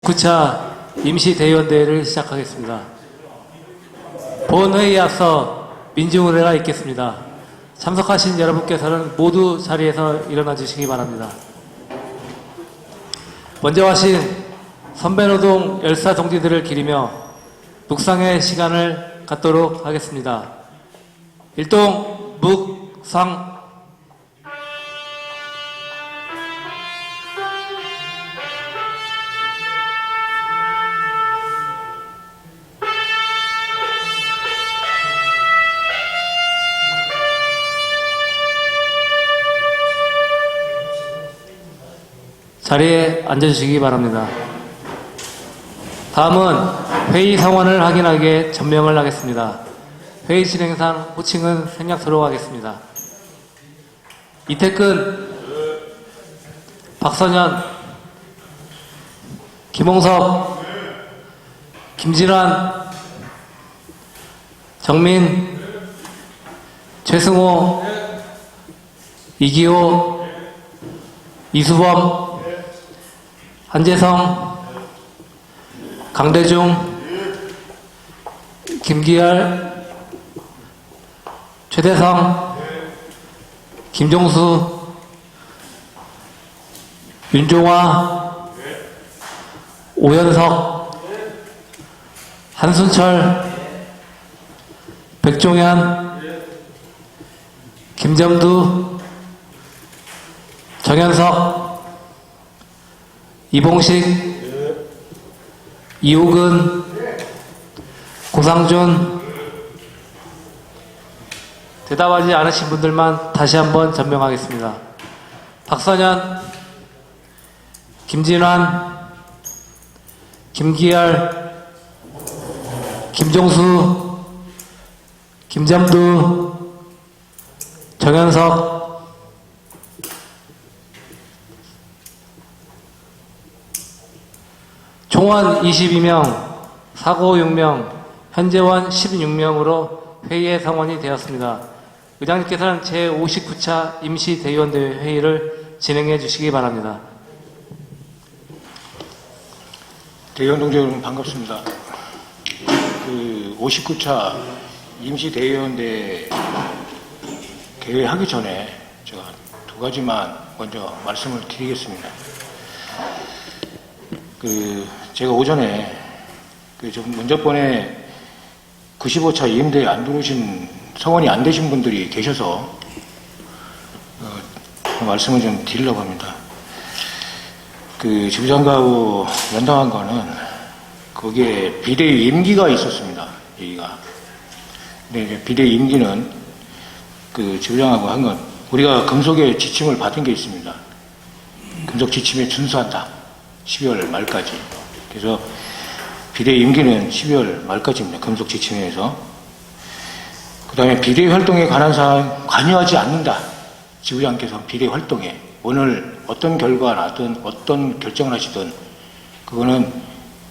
9차 임시대의원대회를 시작하겠습니다. 본회의에 앞서 민중의례가 있겠습니다. 참석하신 여러분께서는 모두 자리에서 일어나 주시기 바랍니다. 먼저 하신 선배노동 열사 동지들을 기리며 묵상의 시간을 갖도록 하겠습니다. 일동 묵상. 자리에 앉아주시기 바랍니다. 다음은 회의 상원을 확인하기 위해 전명을 하겠습니다. 회의 진행상 호칭은 생략토록 하겠습니다. 이태근, 박선현, 김홍석, 김진환, 정민, 최승호, 이기호, 이수범, 한재성, 강대중, 김기열, 최대성, 김종수, 윤종화, 오현석, 한순철, 백종현, 김정두, 정현석, 이봉식, 이호근, 고상준. 대답하지 않으신 분들만 다시 한번 전명하겠습니다. 박선현, 김진환, 김기열, 김종수, 김jam두, 정현석, 총원 22명, 사고 6명, 현재원 16명으로 회의의 상원이 되었습니다. 의장님께서는 제59차 임시대의원대회 회의를 진행해 주시기 바랍니다. 대의원 동지 여러분 반갑습니다. 59차 임시대의원대 개회하기 전에 제가 두 가지만 먼저 말씀을 드리겠습니다. 제가 오전에 문접번에 95차 임대에 안 들어오신 성원이 안 되신 분들이 계셔서 말씀을 좀 드리려고 합니다. 지부장관하고 연당한 거는 거기에 비대위 임기가 있었습니다. 얘기가. 근데 이제 비대위 임기는 지부장하고 한 건 우리가 금속의 지침을 받은 게 있습니다. 금속 지침에 준수한다. 12월 말까지. 그래서 비대위 임기는 12월 말까지입니다. 금속 지침에서. 그 다음에 비대위 활동에 관한 사항 관여하지 않는다. 지부장께서 비대위 활동에 오늘 어떤 결과가 나든 어떤 결정을 하시든 그거는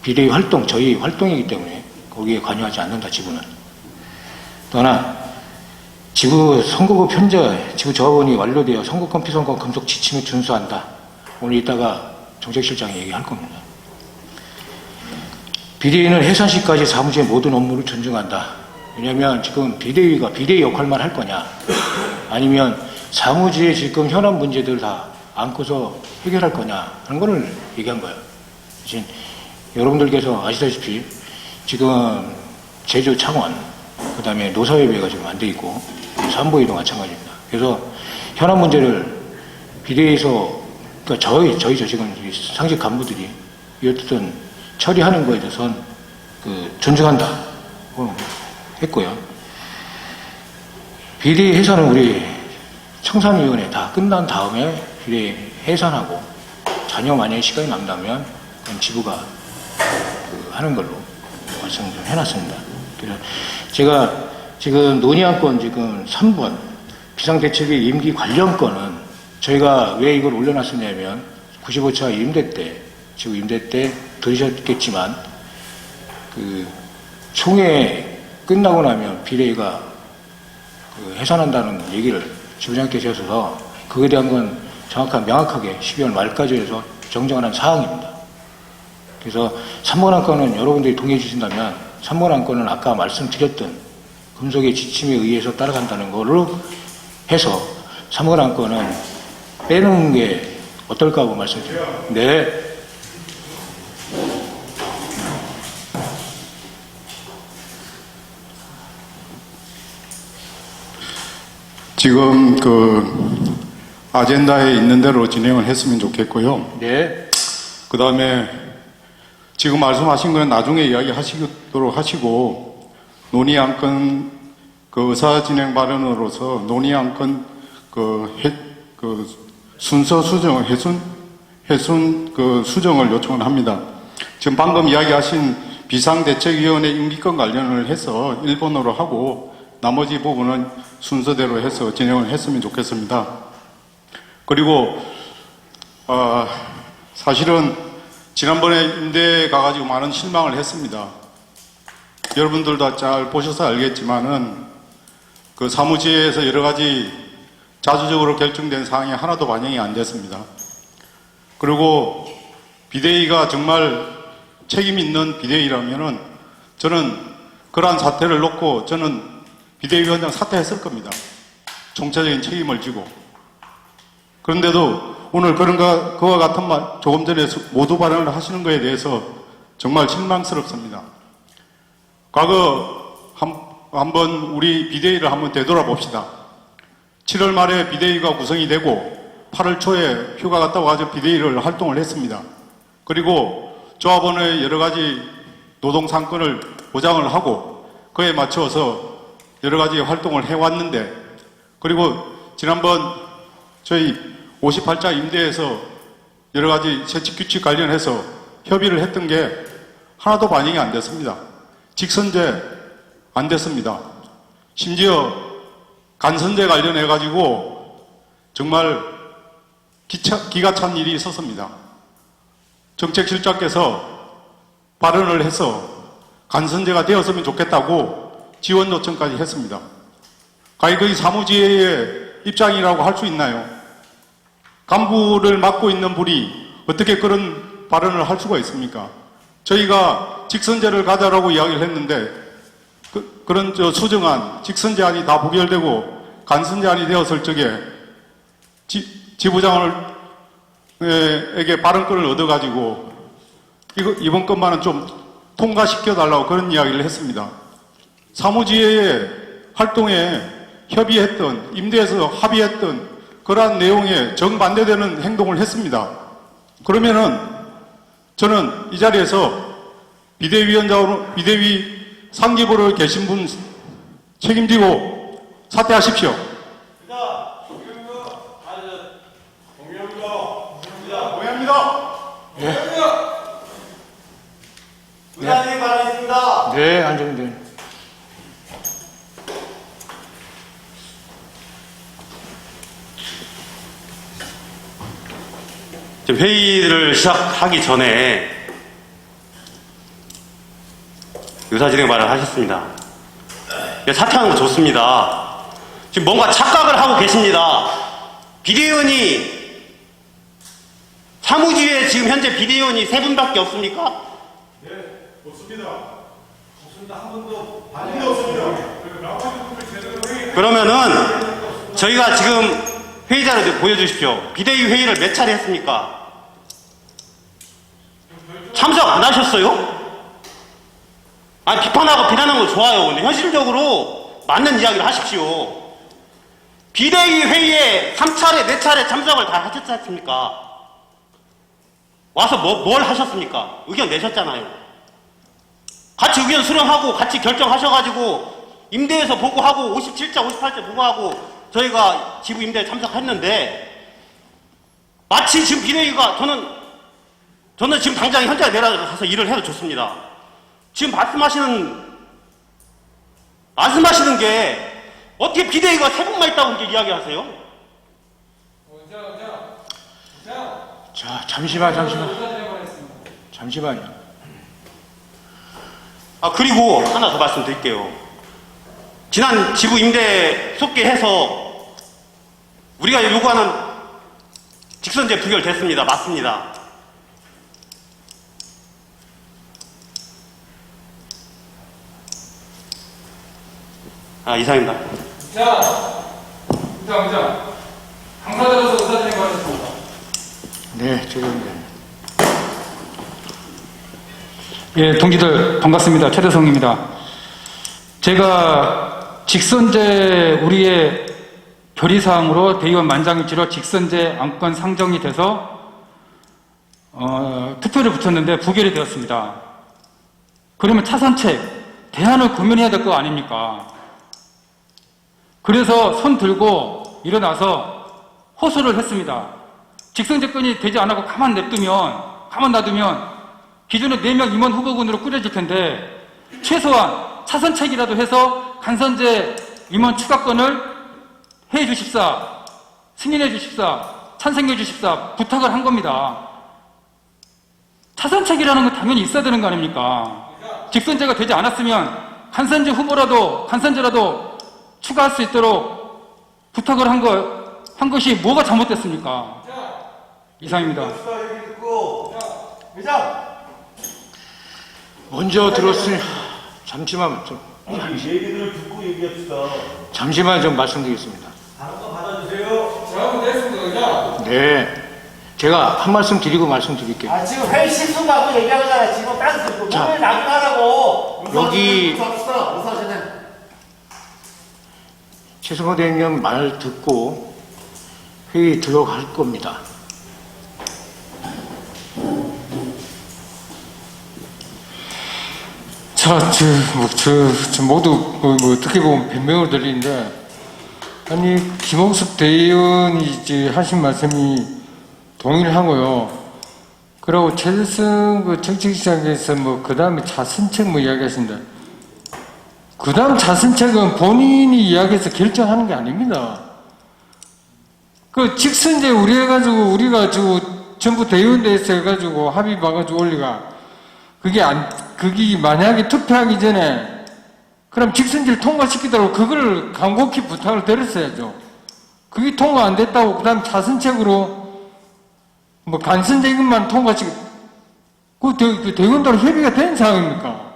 비대위 활동, 저희 활동이기 때문에 거기에 관여하지 않는다. 지부는. 또 하나 지부 선거구 편제, 지부 조합원이 완료되어 선거권 피선권 금속 지침에 준수한다. 오늘 이따가 정책실장이 얘기할 겁니다. 비대위는 해산 시까지 사무직의 모든 업무를 존중한다. 왜냐하면 지금 비대위가 비대위 역할만 할 거냐, 아니면 사무직의 지금 현안 문제들 다 안고서 해결할 거냐 하는 거를 얘기한 거예요. 지금 여러분들께서 아시다시피 지금 제주 창원, 그 다음에 노사협의회가 지금 안 돼 있고 삼보위도 마찬가지입니다. 그래서 현안 문제를 비대위에서 그러니까 저희 지금 상직 간부들이 어쨌든 처리하는 거에 대해서는 존중한다 했고요. 비대위 해산은 우리 청산위원회 다 끝난 다음에 비대위 해산하고 자녀 만약에 시간이 남다면 그건 지부가 하는 걸로 말씀을 좀 해놨습니다. 그래서 제가 지금 논의한 건 지금 3번 비상대책의 임기 관련 건은 저희가 왜 이걸 올려놨었냐면 95차 임대 때, 지금 임대 때 들으셨겠지만 총회 끝나고 나면 비대위가 해산한다는 얘기를 지부장님께서 하셔서 그거에 대한 건 정확한 명확하게 12월 말까지 해서 정정하는 사항입니다. 그래서 3번 안건은 여러분들이 동의해 주신다면 3번 안건은 아까 말씀드렸던 금속의 지침에 의해서 따라간다는 걸로 해서 3번 안건은 빼놓은 게 어떨까 하고 말씀드려요. 네. 지금 그 아젠다에 있는 대로 진행을 했으면 좋겠고요. 네. 그 다음에 지금 말씀하신 건 나중에 이야기하시도록 하시고 논의 안건 그 의사 진행 발언으로서 논의 안건 그 순서 수정 해순 그 수정을 요청을 합니다. 지금 방금 이야기하신 비상대책위원회 임기권 관련을 해서 1번으로 하고 나머지 부분은 순서대로 해서 진행을 했으면 좋겠습니다. 그리고 사실은 지난번에 임대에 가가지고 많은 실망을 했습니다. 여러분들도 잘 보셔서 알겠지만은 그 사무지에서 여러 가지 자주적으로 결정된 사항이 하나도 반영이 안 됐습니다. 그리고 비대위가 정말 책임 있는 비대위라면은 저는 그러한 사태를 놓고 저는 비대위원장 사퇴했을 겁니다. 총체적인 책임을 지고. 그런데도 오늘 그와 같은 말, 조금 전에 모두 발언을 하시는 것에 대해서 정말 실망스럽습니다. 과거 한번 우리 비대위를 한번 되돌아봅시다. 7월 말에 비대위가 구성이 되고 8월 초에 휴가 갔다 와서 비대위를 활동을 했습니다. 그리고 조합원의 여러 가지 노동 상권을 보장을 하고 그에 맞춰서 여러 가지 활동을 해왔는데, 그리고 지난번 저희 58자 임대에서 여러 가지 세칙 규칙 관련해서 협의를 했던 게 하나도 반영이 안 됐습니다. 직선제 안 됐습니다. 심지어 간선제 관련해가지고 정말 기가 찬 일이 있었습니다. 정책실장께서 발언을 해서 간선제가 되었으면 좋겠다고 지원 요청까지 했습니다. 과연 거기 사무지의 입장이라고 할 수 있나요? 간부를 맡고 있는 분이 어떻게 그런 발언을 할 수가 있습니까? 저희가 직선제를 가자라고 이야기를 했는데 그런 수정안, 직선제안이 다 부결되고 간선제안이 되었을 적에 지부장에게 발언권을 얻어가지고 이번 것만은 좀 통과시켜달라고 그런 이야기를 했습니다. 사무지의 활동에 협의했던, 임대에서 합의했던 그러한 내용에 정반대되는 행동을 했습니다. 그러면은 저는 이 자리에서 비대위원장으로, 비대위 상기부로 계신 분 책임지고 사퇴하십시오. 의장님 발언있습니다. 네, 안정된. 지금 회의를 시작하기 전에 의사진행 발언을 하셨습니다. 사퇴하는 거 좋습니다. 지금 뭔가 착각을 하고 계십니다. 비대위원이 사무지에 지금 현재 비대위원이 3분밖에 없습니까? 네, 없습니다. 없습니다. 한 번도 반영이 없습니다. 그러면은 저희가 지금 회의자를 보여주십시오. 비대위 회의를 몇 차례 했습니까? 참석 안 하셨어요? 아니, 비판하고 비난하는 거 좋아요. 근데 현실적으로 맞는 이야기를 하십시오. 비대위 회의에 3차례, 4차례 참석을 다 하셨지 않습니까? 와서 뭘 하셨습니까? 의견 내셨잖아요. 같이 의견 수렴하고 같이 결정하셔가지고 임대에서 보고하고 57자, 58자 보고하고 저희가 지부 임대에 참석했는데 마치 지금 비대위가 저는 지금 당장 현장에 내려가서 일을 해도 좋습니다. 지금 말씀하시는 게 어떻게 비대위가 3분만 있다고 이렇게 이야기하세요? 자, 잠시만요. 그리고 하나 더 말씀드릴게요. 지난 지부 임대 속개해서 우리가 요구하는 직선제 부결됐습니다. 맞습니다. 이상입니다. 의장. 당사자로서 의사진행 하셨습니다. 네, 죄송합니다. 예, 동지들 반갑습니다. 최대성입니다. 제가 직선제 우리의 결의사항으로 대의원 만장일치로 직선제 안건 상정이 돼서 투표를 붙였는데 부결이 되었습니다. 그러면 차선책 대안을 고민해야 될 거 아닙니까? 그래서 손 들고 일어나서 호소를 했습니다. 직선제권이 되지 않고 가만 놔두면 기존에 4명 임원 후보군으로 꾸려질 텐데 최소한 차선책이라도 해서 간선제 임원 추가권을 해 주십사, 승인해 주십사, 찬성해 주십사 부탁을 한 겁니다. 차선책이라는 건 당연히 있어야 되는 거 아닙니까? 직선제가 되지 않았으면 간선제라도 추가할 수 있도록 부탁을 한 것이 뭐가 잘못됐습니까? 이상입니다. 먼저 들었으니 얘기를 듣고 얘기합시다. 잠시만 좀 말씀드리겠습니다. 다른 거 받아주세요. 잘못 됐습니다, 의장. 네, 제가 한 말씀 드리고 말씀드릴게요. 아, 지금 회의 실수 갖고 얘기하잖아. 지금 딴 소리. 자, 오늘 나가라고. 여기- 우사진은. 최승호 대행님 말 듣고 회의 들어갈 겁니다. 모두 어떻게 보면 변명을 드리는데, 아니, 김홍섭 대의원이 이제 하신 말씀이 동일하고요. 그리고 최대성 정책시장에서 그 다음에 자선책 이야기하신다. 그 다음 자선책은 본인이 이야기해서 결정하는 게 아닙니다. 직선제 우리가 전부 대의원대에서 해가지고 합의 봐가지고 올리가, 그게 만약에 투표하기 전에 그럼 직선제를 통과시키도록 그걸 간곡히 부탁을 드렸어야죠. 그게 통과 안 됐다고 그 다음 자선책으로 간선제 이것만 그 대의원대로 협의가 된 상황입니까?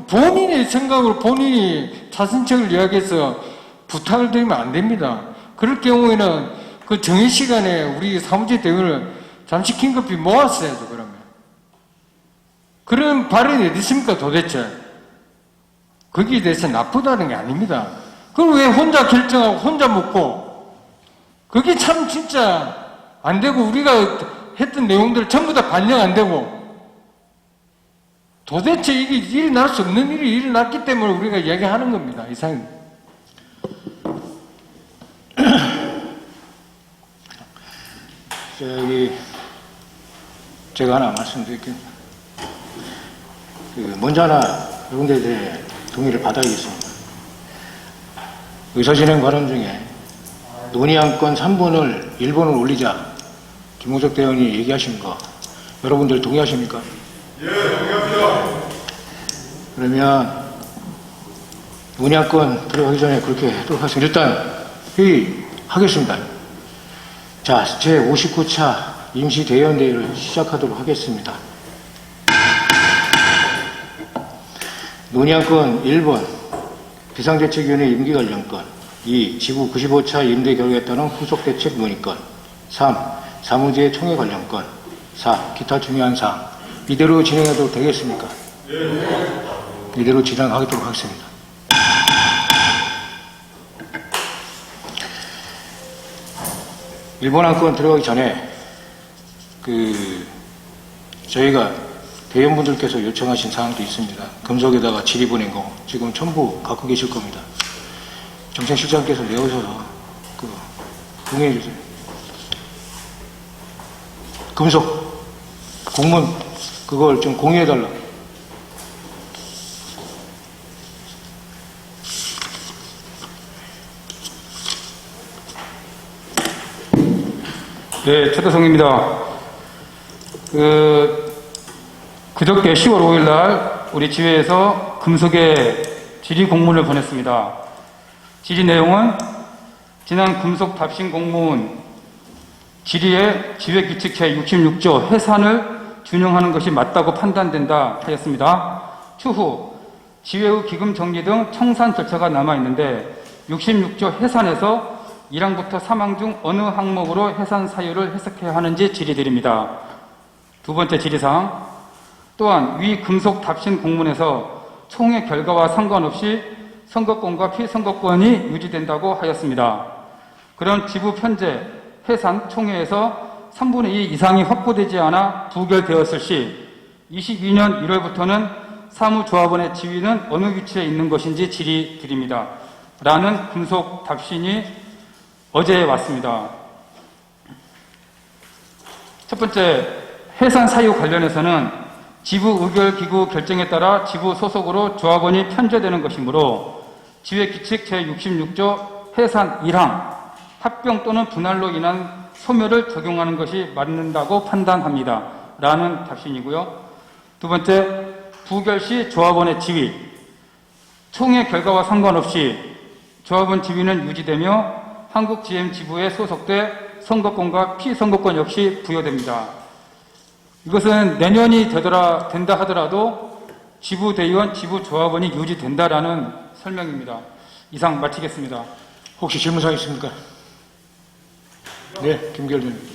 본인의 생각으로 본인이 자선책을 이야기해서 부탁을 드리면 안 됩니다. 그럴 경우에는 그 정해 시간에 우리 사무처 대의원을 잠시 긴급히 모았어야죠, 그러면. 그런 발언이 어디 있습니까, 도대체? 거기에 대해서 나쁘다는 게 아닙니다. 그걸 왜 혼자 결정하고 혼자 먹고, 그게 참 진짜 안 되고, 우리가 했던 내용들 전부 다 반영 안 되고, 도대체 이게 일어날 수 없는 일이 일어났기 때문에 우리가 이야기하는 겁니다. 이상입니다. 제가 하나 말씀드릴게요. 먼저 하나 여러분들에 대해 동의를 받아야겠습니다. 의사진행 발언 중에 논의안건 3번을 1번을 올리자 김홍석 대원이 얘기하신 거 여러분들 동의하십니까? 예, 동의합니다. 그러면 논의안건 들어가기 전에 그렇게 하도록 하겠습니다. 일단 회의하겠습니다. 자, 제59차 임시대의원대회를 시작하도록 하겠습니다. 논의안건 1번 비상대책위원회 임기 관련건, 2. 지구 95차 임대 결국에 따른 후속대책 논의건, 3. 사무제 총회 관련건, 4. 기타 중요한 사항. 이대로 진행하도록 되겠습니까? 네. 이대로 진행하도록 하겠습니다. 일본 안건 들어가기 전에 저희가 대의원분들께서 요청하신 사항도 있습니다. 금속에다가 질의 보낸 거 지금 전부 갖고 계실 겁니다. 정책실장께서 내오셔서 공유해 주세요. 금속 공문 그걸 좀 공유해 달라. 네, 최대성입니다. 그저께 10월 5일 날 우리 지회에서 금속의 질의 공문을 보냈습니다. 질의 내용은 지난 금속 답신 공문 질의의 지회규칙회 66조 해산을 준용하는 것이 맞다고 판단된다 하였습니다. 추후 지회의 기금 정리 등 청산 절차가 남아있는데 66조 해산에서 1항부터 3항 중 어느 항목으로 해산 사유를 해석해야 하는지 질의드립니다. 두 번째 질의사항, 또한 위 금속 답신 공문에서 총회 결과와 상관없이 선거권과 피선거권이 유지된다고 하였습니다. 그런 지부 편제, 해산, 총회에서 3분의 2 이상이 확보되지 않아 부결되었을 시 22년 1월부터는 사무조합원의 지위는 어느 위치에 있는 것인지 질의드립니다. 라는 금속 답신이 어제 왔습니다. 첫 번째, 해산 사유 관련해서는 지부 의결 기구 결정에 따라 지부 소속으로 조합원이 편제되는 것이므로 지회 규칙 제66조 해산 1항 합병 또는 분할로 인한 소멸을 적용하는 것이 맞는다고 판단합니다. 라는 답신이고요. 두 번째, 부결 시 조합원의 지위, 총회 결과와 상관없이 조합원 지위는 유지되며 한국GM 지부에 소속돼 선거권과 피선거권 역시 부여됩니다. 이것은 내년이 된다 하더라도 지부대의원, 지부조합원이 유지된다라는 설명입니다. 이상 마치겠습니다. 혹시 질문사항 있습니까? 네, 김기열 의원님.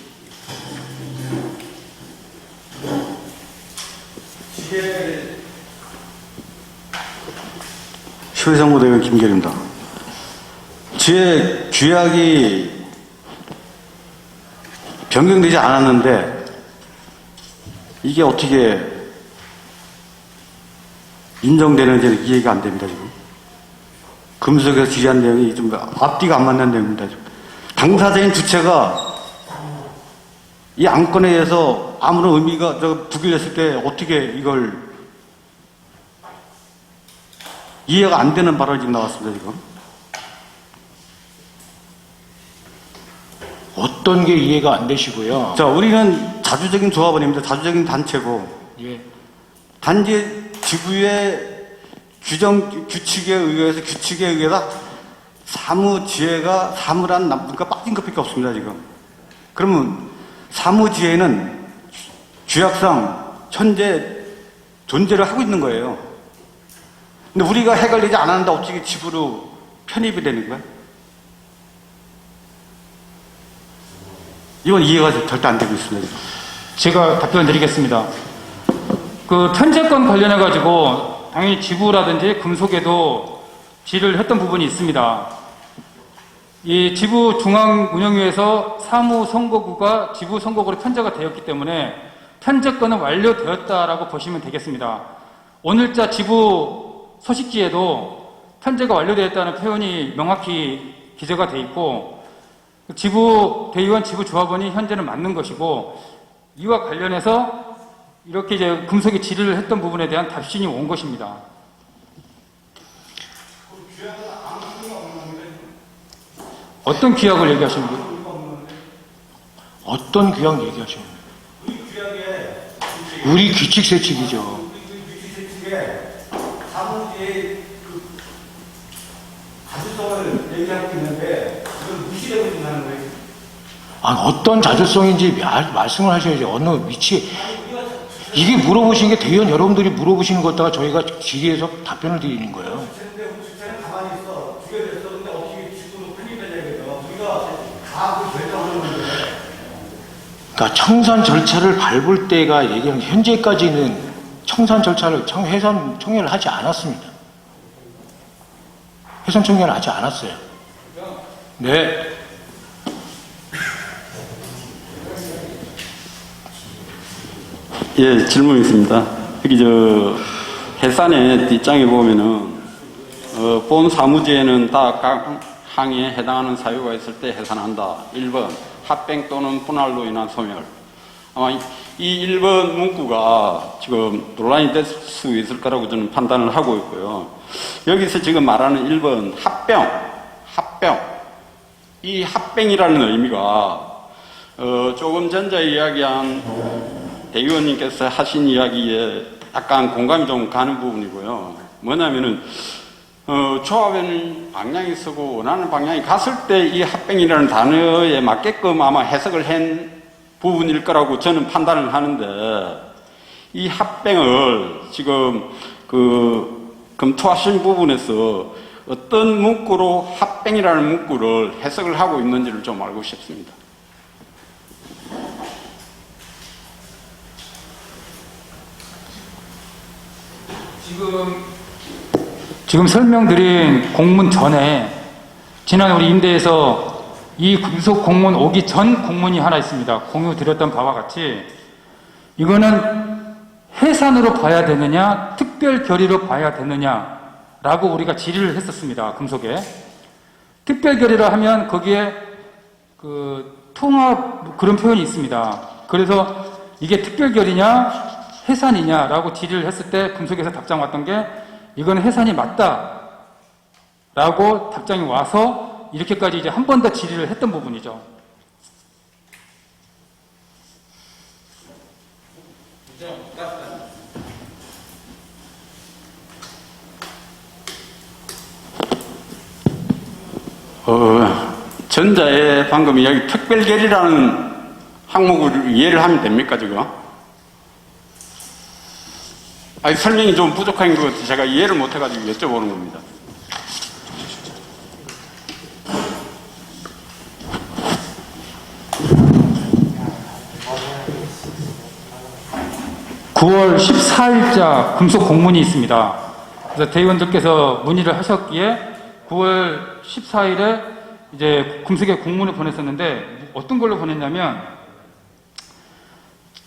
시의정부대원 김결입니다. 지혜 규약이 변경되지 않았는데 이게 어떻게 인정되는지는 이해가 안 됩니다, 지금. 금속에서 지시한 내용이 좀 앞뒤가 안 맞는 내용입니다, 지금. 당사자인 주체가 이 안건에 대해서 아무런 의미가 부결했을 때 어떻게 이걸 이해가 안 되는 발언이 지금 나왔습니다, 지금. 어떤 게 이해가 안 되시고요? 자, 우리는 자주적인 조합원입니다. 자주적인 단체고. 예. 단지 지부의 규칙에 의해서 사무지혜가 사무란 남부가 빠진 것밖에 없습니다, 지금. 그러면 사무지혜는 규약상 현재 존재를 하고 있는 거예요. 근데 우리가 해결되지 않았는데 어떻게 지부로 편입이 되는 거야? 이건 이해가 절대 안 되고 있습니다, 지금. 제가 답변 드리겠습니다. 그 편제권 관련해가지고 당연히 지부라든지 금속에도 질의를 했던 부분이 있습니다. 이 지부 중앙운영위에서 사무선거구가 지부선거구로 편제가 되었기 때문에 편제권은 완료되었다라고 보시면 되겠습니다. 오늘자 지부 소식지에도 편제가 완료되었다는 표현이 명확히 기재가 돼 있고 지부 대의원, 지부 조합원이 현재는 맞는 것이고 이와 관련해서 이렇게 이제 금속이 질의를 했던 부분에 대한 답신이 온 것입니다. 어떤 규약을 얘기하시는 거예요? 어떤 규약 얘기하시는 거예요? 우리 규칙 세칙이죠. 사무지의 가주성을 얘기하고 있는데 그걸 무시되고 있는 거예요. 아니, 어떤 자주성인지 말씀을 하셔야지. 어느 위치. 이게 물어보신 게 대의원 여러분들이 물어보시는 것 갖다가 저희가 질의해서 답변을 드리는 거예요. 주체는 가만히 있어. 주결됐어. 근데 어떻게 지구로 편입되냐 이거죠. 우리가 다 결정하는 건데. 그러니까 청산 절차를 밟을 때가 얘기하는 게 현재까지는 청산 절차를 해산 총회를 하지 않았습니다. 해산 총회를 하지 않았어요. 네. 예, 질문이 있습니다. 여기 해산의 뒷장에 보면은 본 사무지에는 다 각 항에 해당하는 사유가 있을 때 해산한다. 1번 합병 또는 분할로 인한 소멸. 아마 이 1번 문구가 지금 논란이 될 수 있을 거라고 저는 판단을 하고 있고요. 여기서 지금 말하는 1번 합병. 이 합병이라는 의미가 조금 전에 이야기한 대의원님께서 하신 이야기에 약간 공감이 좀 가는 부분이고요. 뭐냐면은 조합에는 방향이 서고 원하는 방향이 갔을 때 이 합병이라는 단어에 맞게끔 아마 해석을 한 부분일 거라고 저는 판단을 하는데 이 합병을 지금 검토하신 부분에서 어떤 문구로 합병이라는 문구를 해석을 하고 있는지를 좀 알고 싶습니다. 지금 설명드린 공문 전에 지난해 우리 임대에서 이 금속 공문 오기 전 공문이 하나 있습니다. 공유 드렸던 바와 같이 이거는 해산으로 봐야 되느냐 특별 결의로 봐야 되느냐라고 우리가 질의를 했었습니다. 금속에 특별 결의라 하면 거기에 그 통합 그런 표현이 있습니다. 그래서 이게 특별 결의냐 해산이냐라고 질의를 했을 때 금속에서 답장 왔던 게 이건 해산이 맞다라고 답장이 와서 이렇게까지 이제 한 번 더 질의를 했던 부분이죠. 전자에 방금 이야기 특별결의라는 항목을 이해를 하면 됩니까, 지금? 아니, 설명이 좀 부족한 것 같아서 제가 이해를 못해가지고 여쭤보는 겁니다. (9월 14일자) 금속 공문이 있습니다. 그래서 대의원들께서 문의를 하셨기에 9월 14일에 이제 금속에 공문을 보냈었는데 어떤 걸로 보냈냐면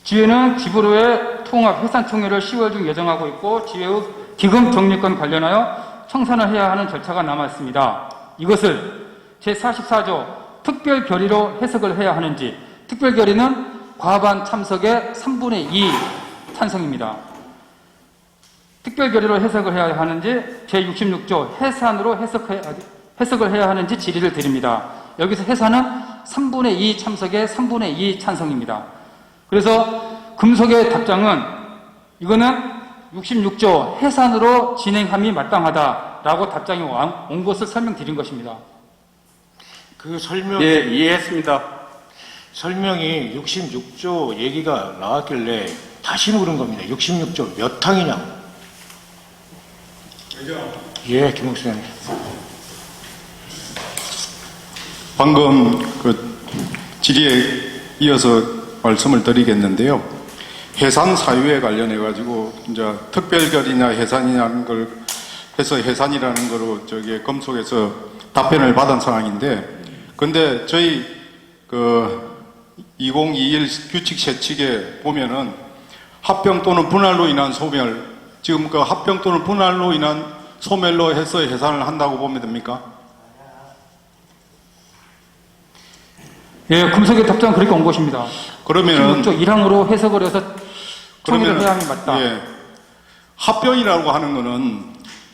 지회는 지부로의 통합 해산 총회를 10월 중 예정하고 있고 지회의 기금 적립권 관련하여 청산을 해야 하는 절차가 남아 있습니다. 이것을 제44조 특별 결의로 해석을 해야 하는지, 특별 결의는 과반 참석의 3분의 2 찬성입니다. 특별 결의로 해석을 해야 하는지 제66조 해산으로 해석을 해야 하는지 질의를 드립니다. 여기서 해산은 3분의 2 참석의 3분의 2 찬성입니다. 그래서 금속의 답장은 이거는 66조 해산으로 진행함이 마땅하다라고 답장이 온 것을 설명드린 것입니다. 그 설명, 예, 이해했습니다. 설명이 66조 얘기가 나왔길래 다시 물은 겁니다. 66조 몇 항이냐고. 예, 김홍수 의원님. 방금 그 질의에 이어서 말씀을 드리겠는데요. 해산 사유에 관련해 가지고 이제 특별결의냐 해산이냐는 걸 해서 해산이라는 거로 저기 검속에서 답변을 받은 상황인데, 근데 저희 그 2021 규칙 세칙에 보면은 합병 또는 분할로 인한 소멸, 지금 그 합병 또는 분할로 인한 소멸로 해서 해산을 한다고 보면 됩니까? 예, 금속의 답장 그렇게 온 것입니다. 그러면은 16조 1항으로 해석을 해서 총의를 해야 함이 맞다. 예, 합병이라고 하는 거는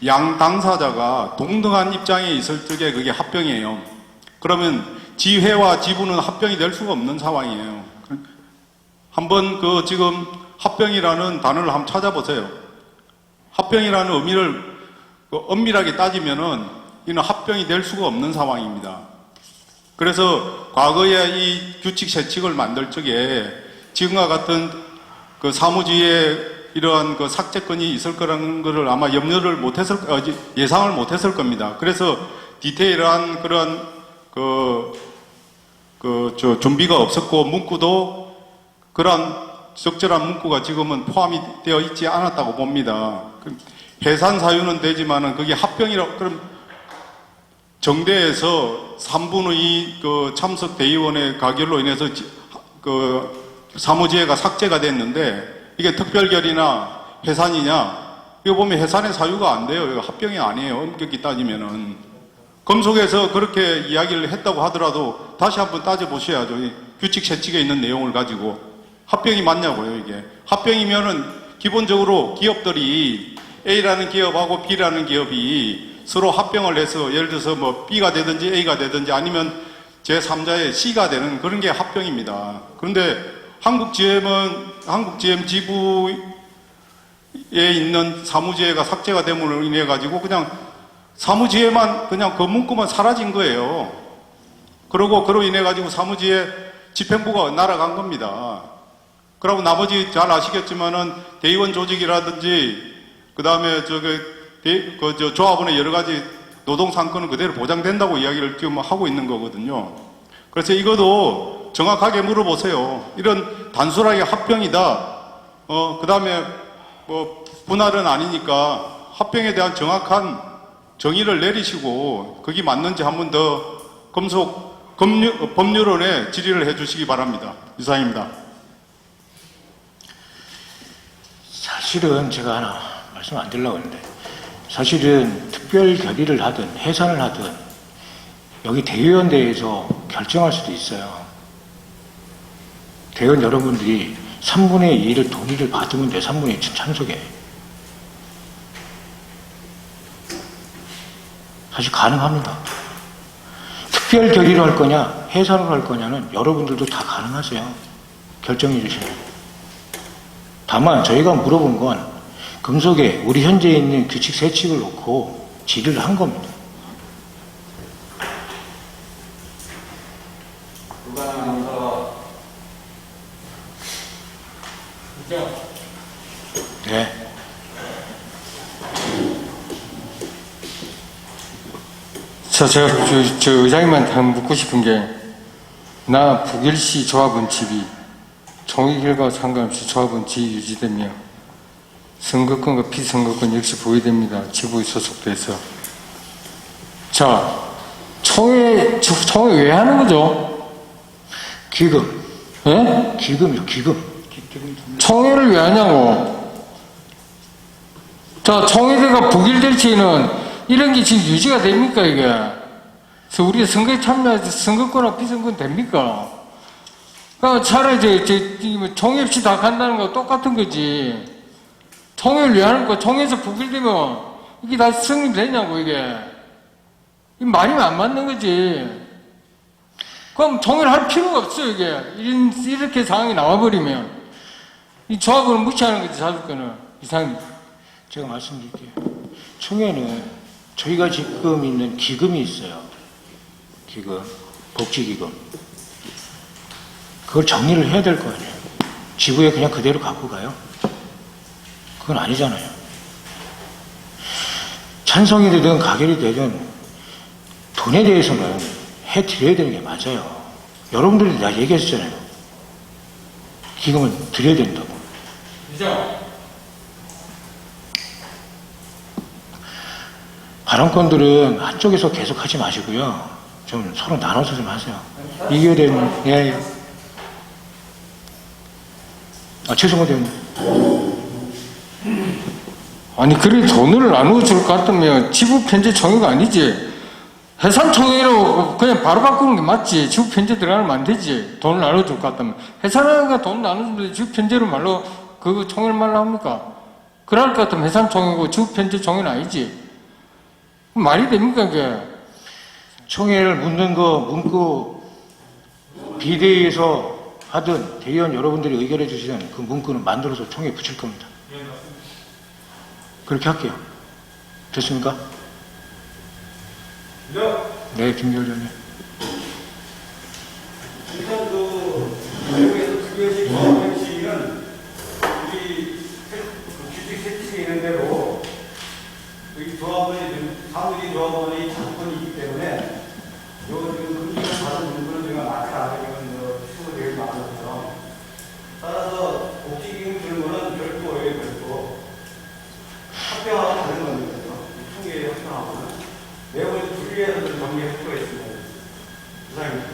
양 당사자가 동등한 입장에 있을 적에 그게 합병이에요. 그러면 지회와 지부는 합병이 될 수가 없는 상황이에요. 한번 그 지금 합병이라는 단어를 한번 찾아보세요. 합병이라는 의미를 엄밀하게 따지면은 이는 합병이 될 수가 없는 상황입니다. 그래서 과거에 이 규칙 세칙을 만들 적에 지금과 같은 그 사무지에 이러한 그 삭제권이 있을 거라는 것을 아마 염려를 못했을, 예상을 못했을 겁니다. 그래서 디테일한 그런 준비가 없었고 문구도 그런 적절한 문구가 지금은 포함이 되어 있지 않았다고 봅니다. 해산 사유는 되지만은 그게 합병이라고, 그럼 정대에서 3분의 2 그 참석 대의원의 가결로 인해서 그 사무지회가 삭제가 됐는데 이게 특별결의나 해산이냐? 이거 보면 해산의 사유가 안 돼요. 이거 합병이 아니에요. 엄격히 따지면은. 검속에서 그렇게 이야기를 했다고 하더라도 다시 한번 따져보셔야죠. 이 규칙 세칙에 있는 내용을 가지고. 합병이 맞냐고요, 이게. 합병이면은 기본적으로 기업들이 A라는 기업하고 B라는 기업이 서로 합병을 해서 예를 들어서 뭐 B가 되든지 A가 되든지 아니면 제3자의 C가 되는 그런 게 합병입니다. 그런데 한국GM 지부에 있는 사무지회가 삭제가 됨으로 인해 가지고 그냥 사무지회만 그냥 그 문구만 사라진 거예요. 그러고 그로 인해 가지고 사무지회 집행부가 날아간 겁니다. 그리고 나머지 잘 아시겠지만은 대의원 조직이라든지 그 다음에 저기 조합원의 여러 가지 노동 상권은 그대로 보장된다고 이야기를 지금 하고 있는 거거든요. 그래서 이것도 정확하게 물어보세요. 이런 단순하게 합병이다. 그 다음에 뭐 분할은 아니니까 합병에 대한 정확한 정의를 내리시고 그게 맞는지 한 번 더 법률원에 질의를 해 주시기 바랍니다. 이상입니다. 사실은 제가 하나 말씀 안 드리려고 했는데, 사실은 특별 결의를 하든 해산을 하든 여기 대의원대에서 결정할 수도 있어요. 대의원 여러분들이 3분의 2를 동의를 받으면 돼. 3분의 2 참석해. 사실 가능합니다. 특별 결의를 할 거냐 해산을 할 거냐는 여러분들도 다 가능하세요. 결정해 주시면. 다만 저희가 물어본 건 금속에 우리 현재 있는 규칙 세칙을 놓고 질의를 한 겁니다. 네. 제가 저 의장님한테 한번 묻고 싶은 게, 나 북일시 조합원 지위, 총회 결과와 상관없이 조합원 지위 유지되며 선거권과 피선거권 역시 보유됩니다. 지부에 소속돼서. 자, 총회 왜 하는 거죠? 기금. 예? 기금이요, 기금. 총회를 왜 하냐고. 자, 총회대가 북일될 시에는 이런 게 지금 유지가 됩니까, 이게? 그래서 우리가 선거에 참여해서 선거권과 비선거권 됩니까? 그러니까 차라리 총회 없이 다 간다는 거 똑같은 거지. 총회를 왜 하는 거야? 총회에서 북일되면 이게 다 성립되냐고, 이게. 이 말이면 안 맞는 거지. 그럼 총회를 할 필요가 없어요, 이게. 이렇게 상황이 나와버리면. 이 조합을 무시하는 거지, 자주권은. 이상입니다. 제가 말씀드릴게요. 총회는 저희가 지금 있는 기금이 있어요. 기금, 복지기금. 그걸 정리를 해야 될 거 아니에요. 지부에 그냥 그대로 갖고 가요? 그건 아니잖아요. 찬성이 되든 가결이 되든 돈에 대해서는 해드려야 되는 게 맞아요. 여러분들이 다 얘기했잖아요. 기금을 드려야 된다고. 발언권들은 한쪽에서 계속 하지 마시고요. 좀 서로 나눠서 좀 하세요. 이겨야 되는, 예. 최승호 대표님. 아니, 그래 돈을 나눠줄 것 같으면 지부 편제 총회가 아니지. 해산 총회로 그냥 바로 바꾸는 게 맞지. 지부 편제 들어가면 안 되지. 돈을 나눠줄 것 같으면. 해산하니까 돈 나눠주면 지부 편제로 말로 그 총회를 말로 합니까? 그럴 것 같으면 해산 총회고 지부 편제 총회는 아니지. 말이 됩니까, 그게? 총회를 묻는 거 문구 비대위에서 하든 대의원 여러분들이 의결해 주시는 그 문구는 만들어서 총회에 붙일 겁니다. 그렇게 할게요. 됐습니까? 네, 김기열 의원님. 일단 외국에서 특별시 조합원 시위는 우리 규칙 세칙에 있는 대로 여기 사무직 조합원의 자주권이기 때문에 지금 금지를 받은 문구는 제가 마크하게 수고 되게 많은 것처럼 따라서 복지기금 주는 거는 별도예요, 별도. 합병하고 다른 겁니다. 총회에 합병하고는 매번 분리해서 정리할 필요가 있습니다. 이상입니다.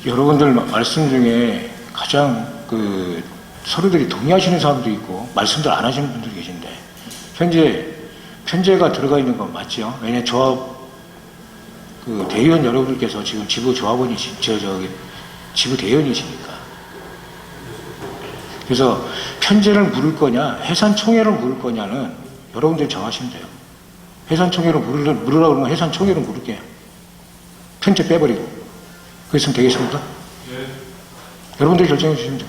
여러분들 말씀 중에 가장 서로들이 동의하시는 사람도 있고 말씀들 안 하시는 분들이 계신데, 현재 편제가 들어가 있는 건 맞죠? 왜냐면 조합 대의원 여러분들께서 지금 지부 조합원이시 지부 대의원이시니까. 그래서 편제를 물을 거냐 해산 총회를 물을 거냐는 여러분들이 정하시면 돼요. 해산 총회로 물으라고 그러면 해산 총회로 물을게요. 편제 빼버리고. 그랬으면 되겠습니까? 네. 여러분들이 결정해 주시면 돼요.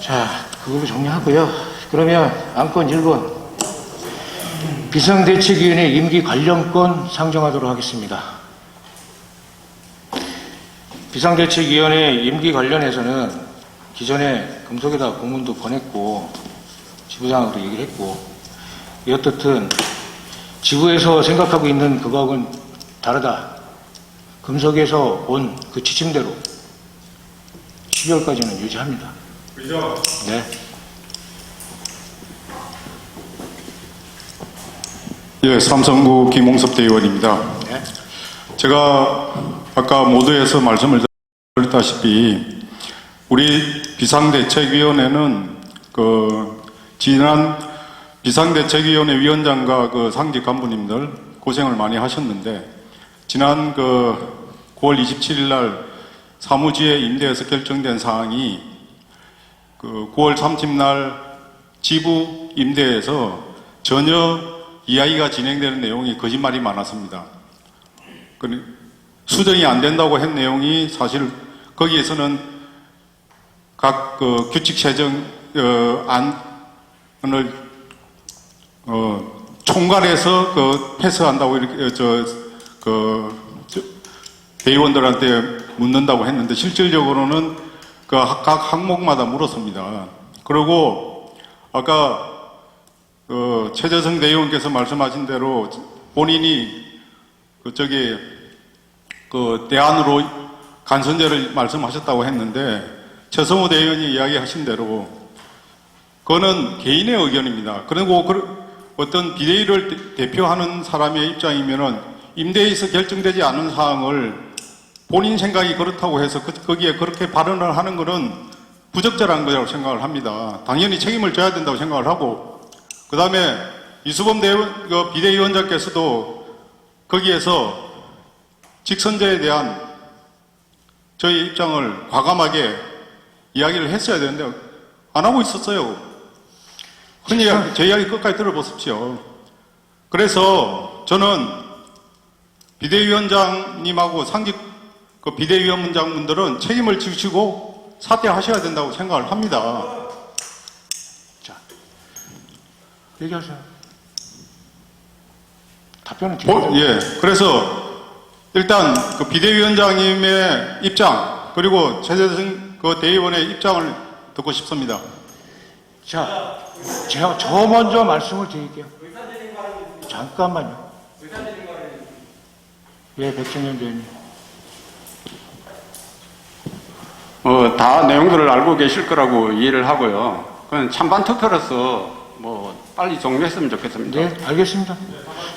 자, 그걸로 정리하고요. 그러면 안건 1번 비상대책위원회 임기 관련권 상정하도록 하겠습니다. 비상대책위원회 임기 관련해서는 기존에 금속에다 공문도 보냈고 지부장하고도 얘기를 했고 어떻든 지부에서 생각하고 있는 그거하고는 다르다. 금속에서 온 그 지침대로 12월까지는 유지합니다. 그죠? 네. 예, 삼성구 김홍섭 대의원입니다. 네. 제가 아까 모두에서 말씀을 드렸다시피 우리 비상대책위원회는 그 지난 비상대책위원회 위원장과 그 상직 간부님들 고생을 많이 하셨는데 지난 그 9월 27일 날 사무지에 임대해서 결정된 사항이 그 9월 30일 날 지부 임대에서 전혀 이야기가 진행되는 내용이 거짓말이 많았습니다. 수정이 안 된다고 한 내용이 사실 거기에서는 각 그 규칙 제정 안을 총괄해서 그 패스한다고 이렇게 대의원들한테 묻는다고 했는데 실질적으로는 그 각 항목마다 물었습니다. 그리고 아까 최재성 대의원께서 말씀하신 대로 본인이 대안으로 간선제를 말씀하셨다고 했는데 최성호 대의원이 이야기하신 대로 그거는 개인의 의견입니다. 그리고 어떤 비대위를 대표하는 사람의 입장이면은 임대에서 결정되지 않은 사항을 본인 생각이 그렇다고 해서 거기에 그렇게 발언을 하는 것은 부적절한 거라고 생각을 합니다. 당연히 책임을 져야 된다고 생각을 하고 그 다음에 이수범 비대위원장께서도 거기에서 직선제에 대한 저희 입장을 과감하게 이야기를 했어야 되는데 안 하고 있었어요. 그러니까 제 이야기 끝까지 들어보십시오. 그래서 저는 비대위원장님하고 상직 비대위원장분들은 책임을 지시고 사퇴하셔야 된다고 생각을 합니다. 자, 얘기하세요. 답변은 드려요. 예. 그래서 일단 그 비대위원장님의 입장 그리고 최재성 그 대의원의 입장을 듣고 싶습니다. 자, 제가 저 먼저 말씀을 드릴게요. 잠깐만요. 예, 백정현 대표님. 다 내용들을 알고 계실 거라고 이해를 하고요. 그건 찬반 투표로서 뭐 빨리 종료했으면 좋겠습니다. 네, 알겠습니다.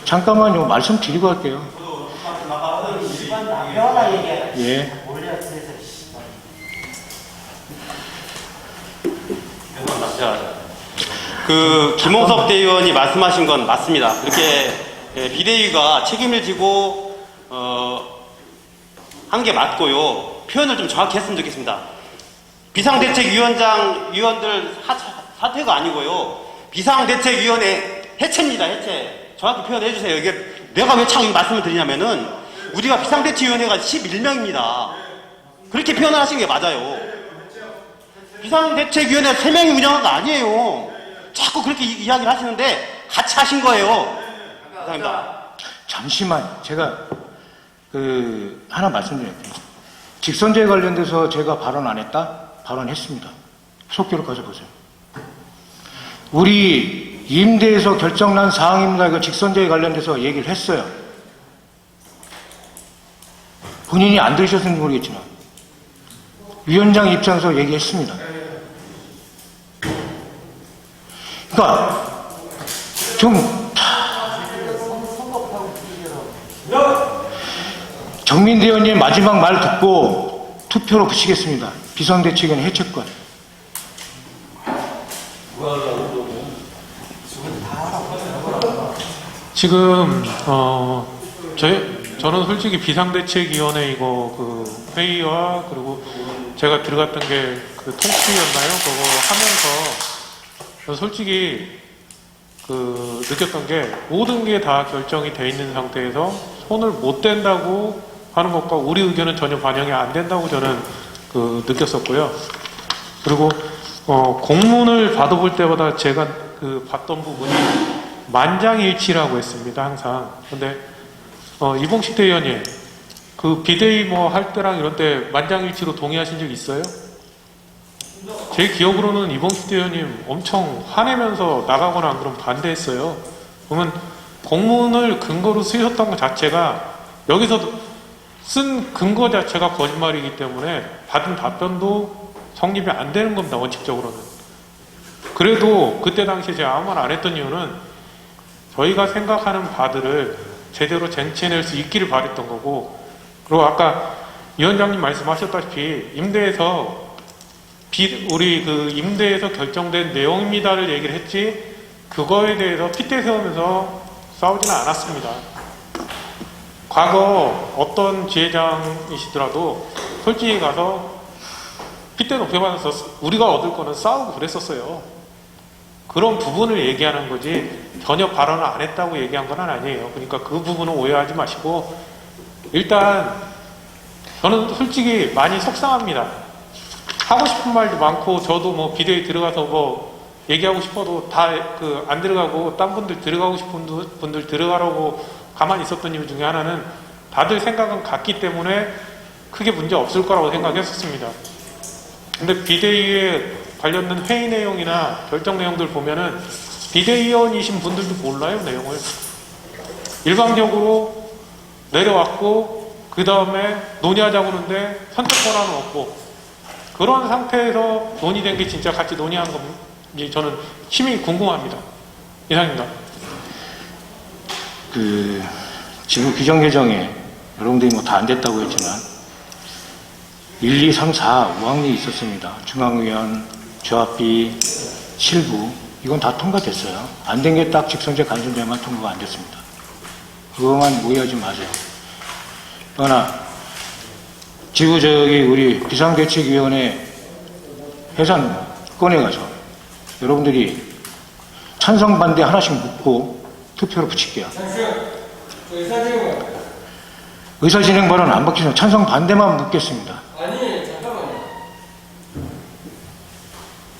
잠깐만요. 말씀드리고 할게요. 예. 김홍섭 대의원이 말씀하신 건 맞습니다. 그렇게 비대위가 책임을 지고 한 게 맞고요. 표현을 좀 정확히 했으면 좋겠습니다. 위원들 사퇴가 아니고요. 비상대책위원회 해체입니다. 해체. 정확히 표현해 주세요. 이게 내가 왜 참 이 말씀을 드리냐면은 우리가 비상대책위원회가 11명입니다. 그렇게 표현을 하시는 게 맞아요. 비상대책위원회 3명이 운영한 거 아니에요. 자꾸 그렇게 이야기를 하시는데 같이 하신 거예요. 감사합니다. 잠시만. 제가 하나 말씀드릴게요. 직선제에 관련돼서 제가 발언 안 했다? 발언했습니다. 속기록 가져보세요. 우리 임대에서 결정난 사항입니다. 이거 직선제에 관련돼서 얘기를 했어요. 본인이 안 들으셨는지 모르겠지만 위원장 입장에서 얘기했습니다. 그러니까 좀 정민 대원님 마지막 말 듣고 투표로 붙이겠습니다. 비상대책위원회 해체권. 지금 저는 솔직히 비상대책위원회이고 그 회의와 그리고 제가 들어갔던 게 그 통치였나요? 그거 하면서 솔직히 느꼈던 게 모든 게 다 결정이 돼 있는 상태에서 손을 못 댄다고 하는 것과 우리 의견은 전혀 반영이 안 된다고 저는 느꼈었고요. 그리고 공문을 받아볼 때마다 제가 봤던 부분이 만장일치라고 했습니다. 항상. 근데 이봉식 대의원님 비대위 할 때랑 이런 때 만장일치로 동의하신 적 있어요? 제 기억으로는 이봉식 대표님 엄청 화내면서 나가거나 안 그러면 반대했어요. 그러면 공문을 근거로 쓰셨던 것 자체가 여기서 쓴 근거 자체가 거짓말이기 때문에 받은 답변도 성립이 안 되는 겁니다. 원칙적으로는. 그래도 그때 당시에 제가 아무 말 안 했던 이유는 저희가 생각하는 바들을 제대로 쟁취해낼 수 있기를 바랬던 거고, 그리고 아까 위원장님 말씀하셨다시피 우리 그 임대에서 결정된 내용입니다를 얘기를 했지 그거에 대해서 핏대 세우면서 싸우지는 않았습니다. 과거 어떤 지회장이시더라도 솔직히 가서 핏대 높여받아서 우리가 얻을 거는 싸우고 그랬었어요. 그런 부분을 얘기하는 거지 전혀 발언을 안 했다고 얘기한 건 아니에요. 그러니까 그 부분은 오해하지 마시고, 일단 저는 솔직히 많이 속상합니다. 하고 싶은 말도 많고, 저도 뭐 비대위 들어가서 뭐 얘기하고 싶어도 다 안 들어가고 딴 분들 들어가고 싶은 분들 들어가라고 가만히 있었던 이유 중에 하나는 다들 생각은 같기 때문에 크게 문제 없을 거라고 생각했었습니다. 근데 비대위에 관련된 회의 내용이나 결정 내용들 보면은 비대위원이신 분들도 몰라요, 내용을. 일방적으로 내려왔고 그 다음에 논의하자고 하는데 선택 권한은 없고, 그런 상태에서 논의된 게 진짜 같이 논의한 건지 저는 심히 궁금합니다. 이상입니다. 지금 규정 개정에 여러분들이 뭐 다 안 됐다고 했지만 1, 2, 3, 4 우항이 있었습니다. 중앙위원, 조합비, 실부, 이건 다 통과됐어요. 안 된 게 딱 직선제 간접제만 통과가 안 됐습니다. 그것만 오해하지 마세요. 또 하나, 우리 비상대책위원회 해산 꺼내가서 여러분들이 찬성 반대 하나씩 묻고 투표로 붙일게요. 의사진행 발언 안 받기로 찬성 반대만 묻겠습니다. 아니, 잠깐만요.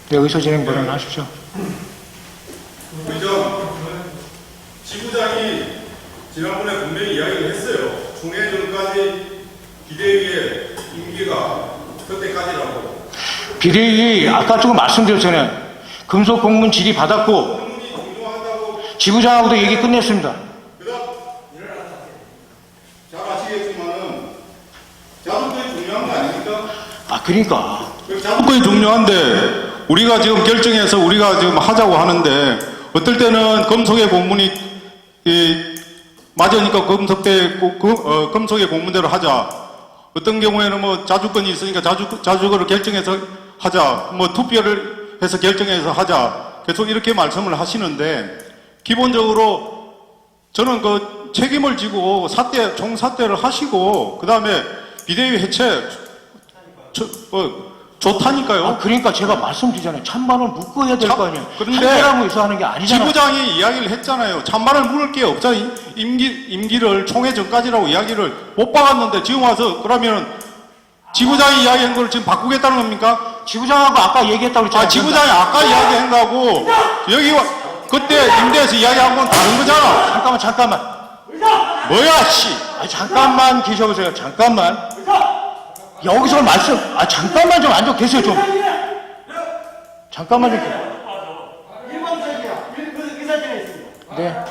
네, 의사진행 발언 하십시오. 의장, 지부장이 지난번에 분명히 이야기를 했어요. 총회 전까지 비대위의 임기가 그때까지라고. 비대위 아까 조금 말씀드렸잖아요. 금속 공문 질의 받았고 지부장하고도 얘기 끝냈습니다. 잘 아시겠지만은 자주권이 중요한 거 아닙니까? 그러니까 자주권이 중요한데 우리가 지금 결정해서 우리가 지금 하자고 하는데 어떨 때는 금속의 공문이 맞으니까 금속의 공문대로 하자. 어떤 경우에는 뭐 자주권이 있으니까 자주권을 결정해서 하자. 뭐 투표를 해서 결정해서 하자. 계속 이렇게 말씀을 하시는데 기본적으로 저는 그 책임을 지고 총사퇴를 하시고 그 다음에 비대위 해체 좋다니까요. 그러니까 제가 말씀드리잖아요. 찬반을 묻고 해야 될 거 아니에요. 그런데 한 사람을 위해서 하는 게 아니잖아요. 지부장이 이야기를 했잖아요. 찬반을 물을 게 없잖아요. 임기를 총회 전까지라고 이야기를 못 박았는데 지금 와서 그러면 지부장이 이야기한 걸 지금 바꾸겠다는 겁니까? 지부장하고 아까 얘기했다고 그랬잖아요. 지부장이 아까 이야기한 거하고 여기 그때 임대에서 이야기한 건 다른 거잖아. 잠깐만. 뭐야, 씨. 잠깐만 계셔보세요. 잠깐만. 여기서 잠깐만 좀 앉아 계세요, 좀. 잠깐만 좀. 일방적이야. 의사진에 있습니다. 네.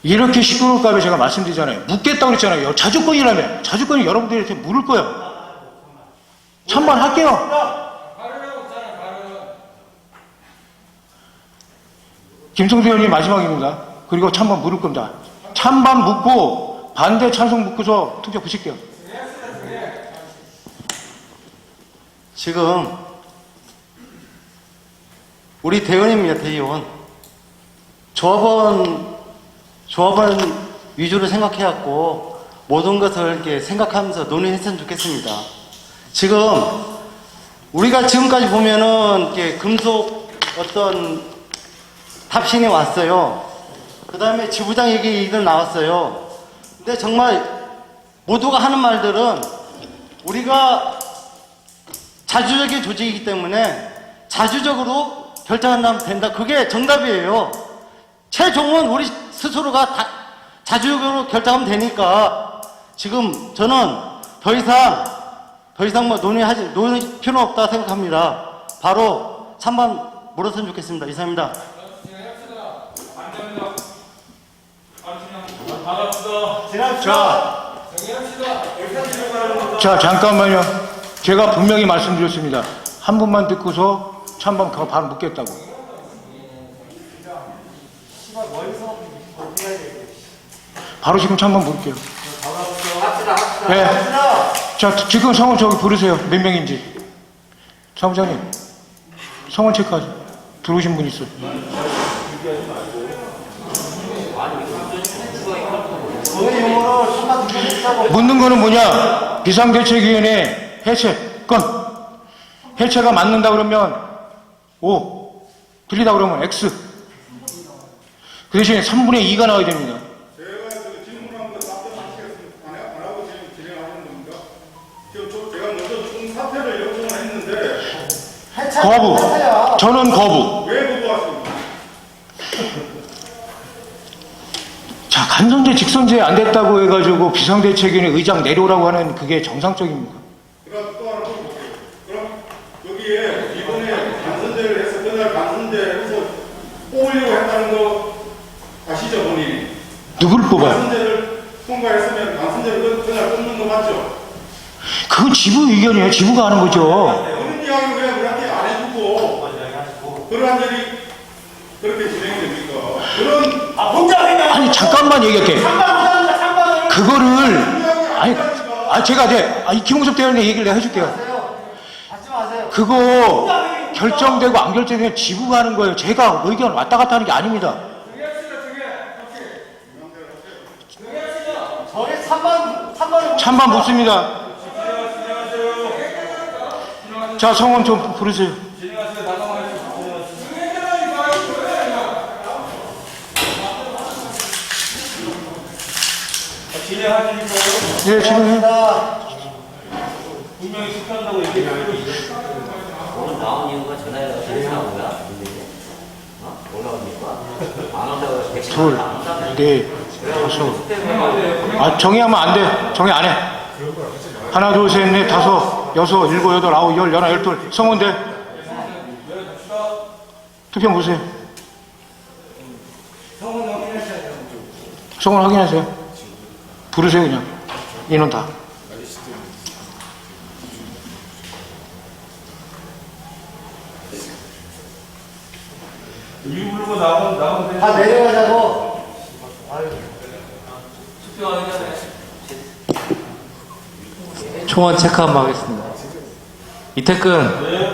이렇게 시끄러울까봐 제가 말씀드리잖아요. 묻겠다고 그랬잖아요. 자주권이라면. 자주권이 여러분들이 이렇게 물을 거예요. 찬반 할게요. 김성태 의원님 마지막입니다. 그리고 찬반 물을 겁니다. 찬반 묻고 반대 찬성 묻고서 투표 붙일게요. 지금 우리 대의원입니다. 대의원. 조합원 위주로 생각해갖고 모든 것을 이렇게 생각하면서 논의했으면 좋겠습니다. 지금 우리가 지금까지 보면은 이렇게 금속 어떤 탑신이 왔어요. 그 다음에 지부장 얘기도 나왔어요. 근데 정말 모두가 하는 말들은 우리가 자주적인 조직이기 때문에 자주적으로 결정한다면 된다. 그게 정답이에요. 최종은 우리 스스로가 다 자주적으로 결정하면 되니까 지금 저는 더 이상 더 이상 뭐 논의 필요 없다 생각합니다. 바로 찬반 물었으면 좋겠습니다. 이상입니다. 자, 잠깐만요. 제가 분명히 말씀드렸습니다. 한 분만 듣고서 찬반 바로 묻겠다고. 바로 지금 찬반 물을게요. 네. 자, 지금 성원 저기 부르세요. 몇 명인지. 사무장님, 성원 체크하죠. 들어오신 분 있어요. 묻는 거는 뭐냐? 비상대책위원회 해체, 건. 해체가 맞는다 그러면 O, 틀리다 그러면 X. 그 대신에 3분의 2가 나와야 됩니다. 제가 질문한 거 답변하시겠습니까? 안 하고 지금 진행하는 겁니까? 지금 제가 먼저 총사퇴를 요청을 했는데 거부. 저는 거부. 왜 거부하십니까? 자, 간선제, 직선제 안 됐다고 해가지고 비상대책위원회 의장 내려오라고 하는 그게 정상적입니까? 그럼 또 하나 볼게요. 그럼 여기에 이번에 간선제를 해서 그날 간선제에서 뽑으려고 했다는 거 아시죠, 본인이? 누굴 뽑아요? 간선제를 통과했으면 간선제를 그날 뽑는 거 맞죠? 그건 지부 의견이에요. 지부가 하는 거죠. 그런 이야기를 왜 우리한테 안 해주고 그러한 일이 그렇게 진행이 됩니까? 그런 아니, 잠깐만 얘기할게. 그거를, 제가 이 김홍섭 대원의 얘기를 내가 해줄게요. 그거 결정되고 안 결정되면 지부가 하는 거예요. 제가 의견 왔다 갔다 하는 게 아닙니다. 찬반 묻습니다. 자, 성원 좀 부르세요. 예, 진행해. 분명히 투표한다고 얘기해요. 오늘 나온 이유가 전화해서 진행한 거야? 올라옵니까? 안 온다고 해서 둘, 넷, 다섯. 정의하면 안 돼. 정의 안 해. 하나, 둘, 셋, 넷, 다섯, 여섯, 일곱, 여덟, 아홉, 열, 열하나, 열둘. 성원 돼. 투표 보세요. 성원 확인하세요. 부르세요, 그냥. 인원 다. 다 내려가자고. 총원 체크 한번 하겠습니다. 이태근,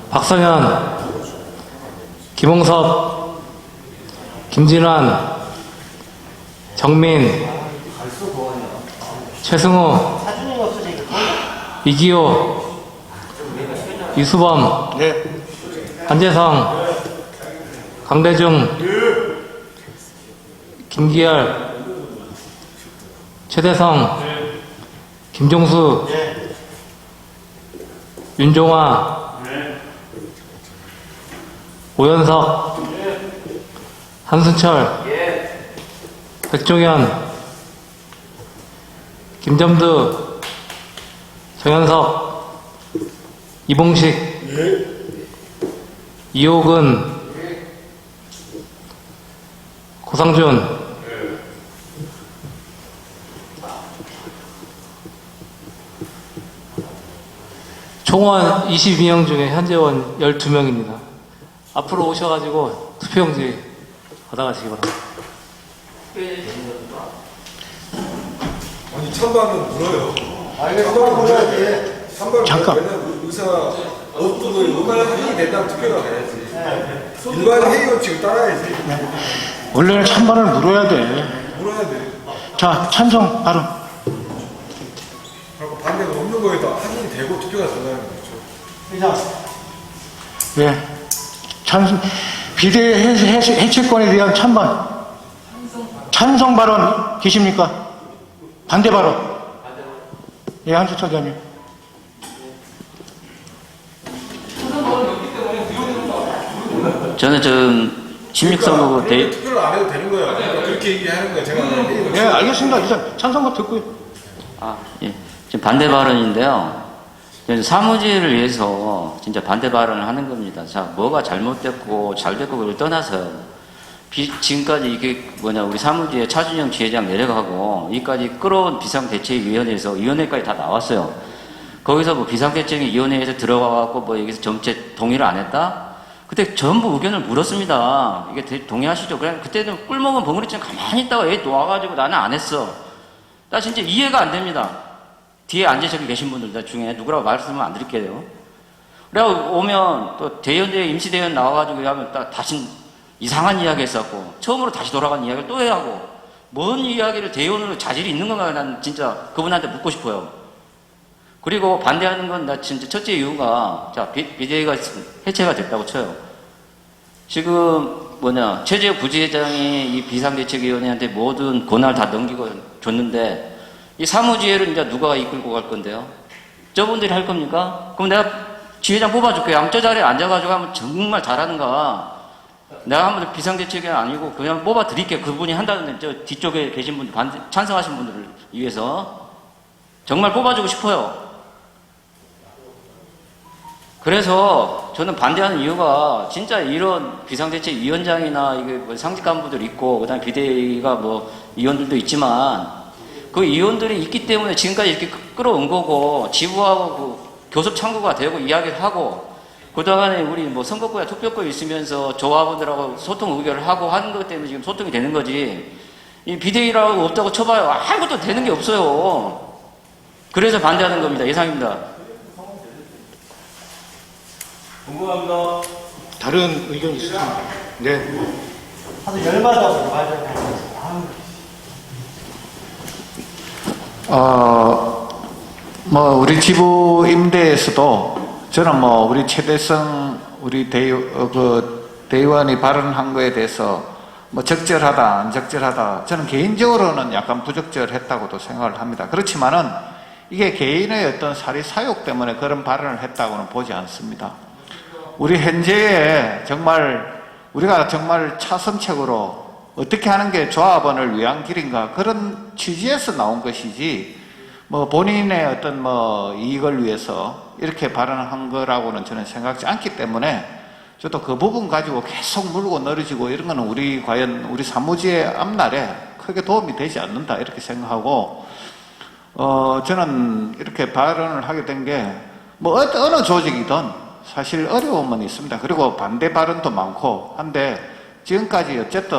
박성현, 김홍섭, 김진환, 정민, 최승우, 이기호, 이수범, 한재성, 강대중, 김기열, 최대성, 김종수, 윤종화, 오연석, 한순철, 백종현, 김점두, 정현석, 이봉식, 이호근, 고상준, 총원 22명 중에 현재원 12명입니다. 앞으로 오셔가지고 투표용지 받아가시기 바랍니다. 아니 찬반은 물어요. 찬반 물어야지. 잠깐. 맨날 의사 없고 일반 회의 된다면 투표가 돼야지. 일반 회의 원칙을 따라야지. 원래는 찬반을 물어야 돼. 물어야 돼. 자, 찬성 발언. 그리고 반대가 없는 거에도 확인이 되고 투표가 된다는 거죠. 예. 비대 해체권에 대한 찬성 발언 계십니까? 반대 발언. 예, 한수철 의원님. 저는 지금 16선거 투표를 안 해도 되는 거야. 그러니까 그렇게 얘기하는 거야. 제가 예, 알겠습니다. 일단 찬성과 듣고요. 예. 지금 반대 발언인데요. 사무직을 위해서 진짜 반대 발언을 하는 겁니다. 자, 뭐가 잘못됐고 잘됐고 그걸 떠나서 지금까지 이게 우리 사무직의 차준영 지회장 내려가고 여기까지 끌어온 비상대책위원회에서 위원회까지 다 나왔어요. 거기서 뭐 비상대책위원회에서 들어가갖고 뭐 여기서 정책 동의를 안 했다? 그때 전부 의견을 물었습니다. 이게 동의하시죠? 그래 그때는 꿀먹은 벙어리처럼 가만히 있다가 얘 놓아가지고 나는 안 했어. 나 진짜 이해가 안 됩니다. 뒤에 앉아 저기 계신 분들 중에 누구라고 말씀을 안 드릴게요. 그래고 오면 또 대연대 임시대연 나와가지고 하면 다시 이상한 이야기 했었고 처음으로 다시 돌아간 이야기를 또 해야 하고 뭔 이야기를 대연으로 자질이 있는 건가 난 진짜 그분한테 묻고 싶어요. 그리고 반대하는 건 나 진짜 첫째 이유가 자 비대위가 해체가 됐다고 쳐요. 지금 최재욱 부지회장이 이 비상대책위원회한테 모든 권한을 다 넘기고 줬는데 이 사무지회를 이제 누가 이끌고 갈 건데요? 저분들이 할 겁니까? 그럼 내가 지회장 뽑아줄게요. 저 자리에 앉아가지고 하면 정말 잘하는가? 내가 한번 비상대책이 아니고 그냥 뽑아드릴게요. 그분이 한다는데 저 뒤쪽에 계신 분들 찬성하신 분들을 위해서 정말 뽑아주고 싶어요. 그래서 저는 반대하는 이유가 진짜 이런 비상대책위원장이나 이게 상직 간부들 있고 그다음 비대위가 위원들도 있지만 그 위원들이 있기 때문에 지금까지 이렇게 끌어온 거고 지부하고 교섭 창구가 되고 이야기를 하고 그동안에 우리 선거구에 투표구 있으면서 조합원들하고 소통 의결을 하고 하는 것 때문에 지금 소통이 되는 거지 이 비대위라고 없다고 쳐봐요. 아무것도 되는 게 없어요. 그래서 반대하는 겁니다. 이상입니다. 궁금합니다. 다른 의견 있으십니까? 네. 하도 열받아서 말을 우리 지부 임대에서도 저는 우리 최대성 우리 대의원이 발언한 거에 대해서 적절하다, 안 적절하다. 저는 개인적으로는 약간 부적절했다고도 생각을 합니다. 그렇지만은 이게 개인의 어떤 사리 사욕 때문에 그런 발언을 했다고는 보지 않습니다. 우리 현재에 우리가 정말 차선책으로 어떻게 하는 게 조합원을 위한 길인가 그런 취지에서 나온 것이지 본인의 어떤 이익을 위해서 이렇게 발언한 거라고는 저는 생각지 않기 때문에 저도 그 부분 가지고 계속 물고 늘어지고 이런 거는 과연 우리 사무지의 앞날에 크게 도움이 되지 않는다 이렇게 생각하고 저는 이렇게 발언을 하게 된 게 어느 조직이든 사실 어려움은 있습니다. 그리고 반대 발언도 많고 한데 지금까지 어쨌든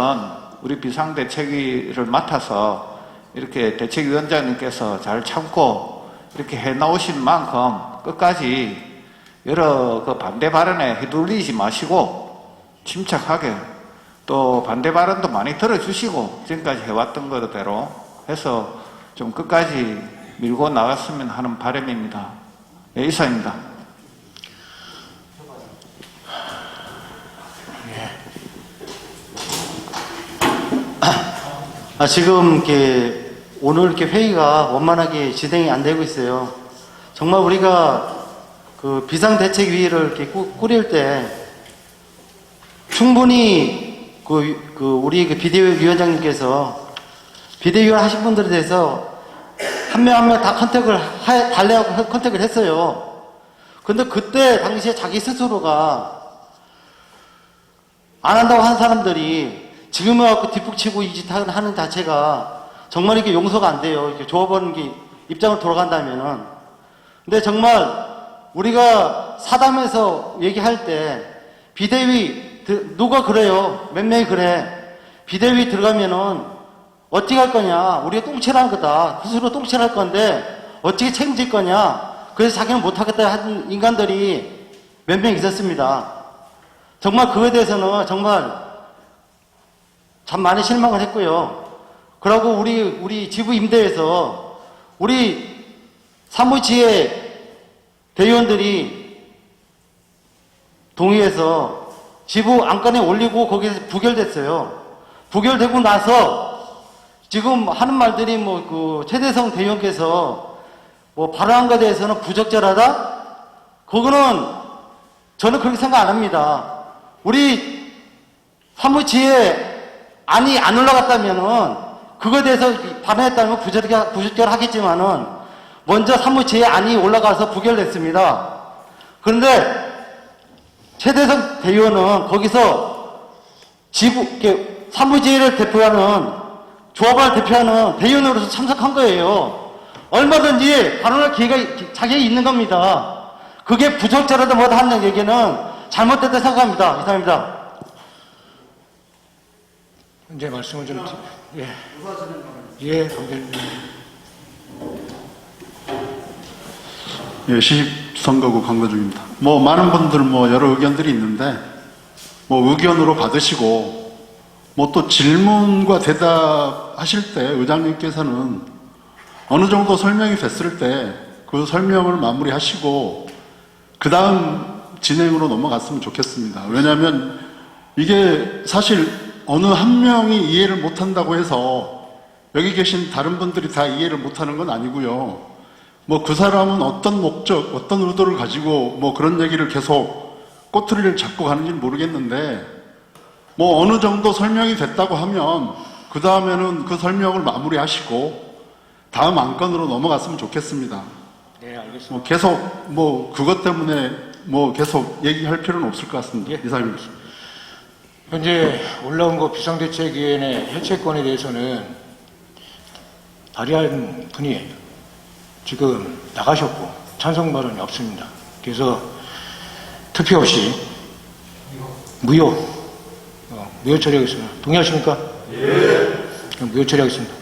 우리 비상대책위를 맡아서 이렇게 대책위원장님께서 잘 참고 이렇게 해나오신 만큼 끝까지 여러 반대 발언에 휘둘리지 마시고 침착하게 또 반대 발언도 많이 들어주시고 지금까지 해왔던 거대로 해서 좀 끝까지 밀고 나갔으면 하는 바람입니다. 네, 이상입니다. 지금 오늘 이렇게 회의가 원만하게 진행이 안 되고 있어요. 정말 우리가 비상대책위를 이렇게 꾸릴 때 충분히 우리 비대위원장님께서 비대위원 하신 분들에 대해서 한 명 한 명 다 달래고 컨택을 했어요. 근데 그때 당시에 자기 스스로가 안 한다고 한 사람들이 지금 와갖고 뒷북치고 이 짓 하는 자체가 정말 이게 용서가 안 돼요. 이렇게 조합원 입장을 돌아간다면은. 근데 정말 우리가 사담에서 얘기할 때 비대위 누가 그래요? 몇 명이 그래? 비대위 들어가면은 어떻게 할 거냐? 우리가 똥칠할 거다. 스스로 똥칠할 건데 어떻게 책임질 거냐? 그래서 자기는 못하겠다 하는 인간들이 몇 명 있었습니다. 정말 그거에 대해서는 정말 참 많이 실망을 했고요. 그러고 우리 지부 임대에서 우리 사무지회 대의원들이 동의해서 지부 안건에 올리고 거기서 부결됐어요. 부결되고 나서 지금 하는 말들이 최대성 대의원께서 발언한 것에 대해서는 부적절하다? 그거는 저는 그렇게 생각 안 합니다. 우리 사무지회 안이 안 올라갔다면은 그거에 대해서 반응했다면 부적절 하겠지만은 먼저 사무제안이 올라가서 부결됐습니다. 그런데 최대성 대의원은 거기서 사무제를 대표하는 조합을 대표하는 대의원으로서 참석한 거예요. 얼마든지 발언할 자격이 있는 겁니다. 그게 부적절하다 뭐다 하는 얘기는 잘못됐다 생각합니다. 이상입니다. 이제 말씀을 좀 예, 예, 시집선거구 광고중입니다. 많은 분들 여러 의견들이 있는데, 의견으로 받으시고, 또 질문과 대답하실 때 의장님께서는 어느 정도 설명이 됐을 때 그 설명을 마무리하시고, 그 다음 진행으로 넘어갔으면 좋겠습니다. 왜냐하면 이게 사실 어느 한 명이 이해를 못한다고 해서 여기 계신 다른 분들이 다 이해를 못하는 건 아니고요. 그 사람은 어떤 목적, 어떤 의도를 가지고 그런 얘기를 계속 꼬투리를 잡고 가는지는 모르겠는데 어느 정도 설명이 됐다고 하면 그 다음에는 그 설명을 마무리하시고 다음 안건으로 넘어갔으면 좋겠습니다. 네, 알겠습니다. 계속 그것 때문에 계속 얘기할 필요는 없을 것 같습니다. 예. 이상입니다. 현재 올라온 거 비상대책위원회 해체권에 대해서는 발의한 분이 지금 나가셨고 찬성 발언이 없습니다. 그래서 투표 없이 무효 처리하겠습니다. 동의하십니까? 예. 그럼 무효 처리하겠습니다.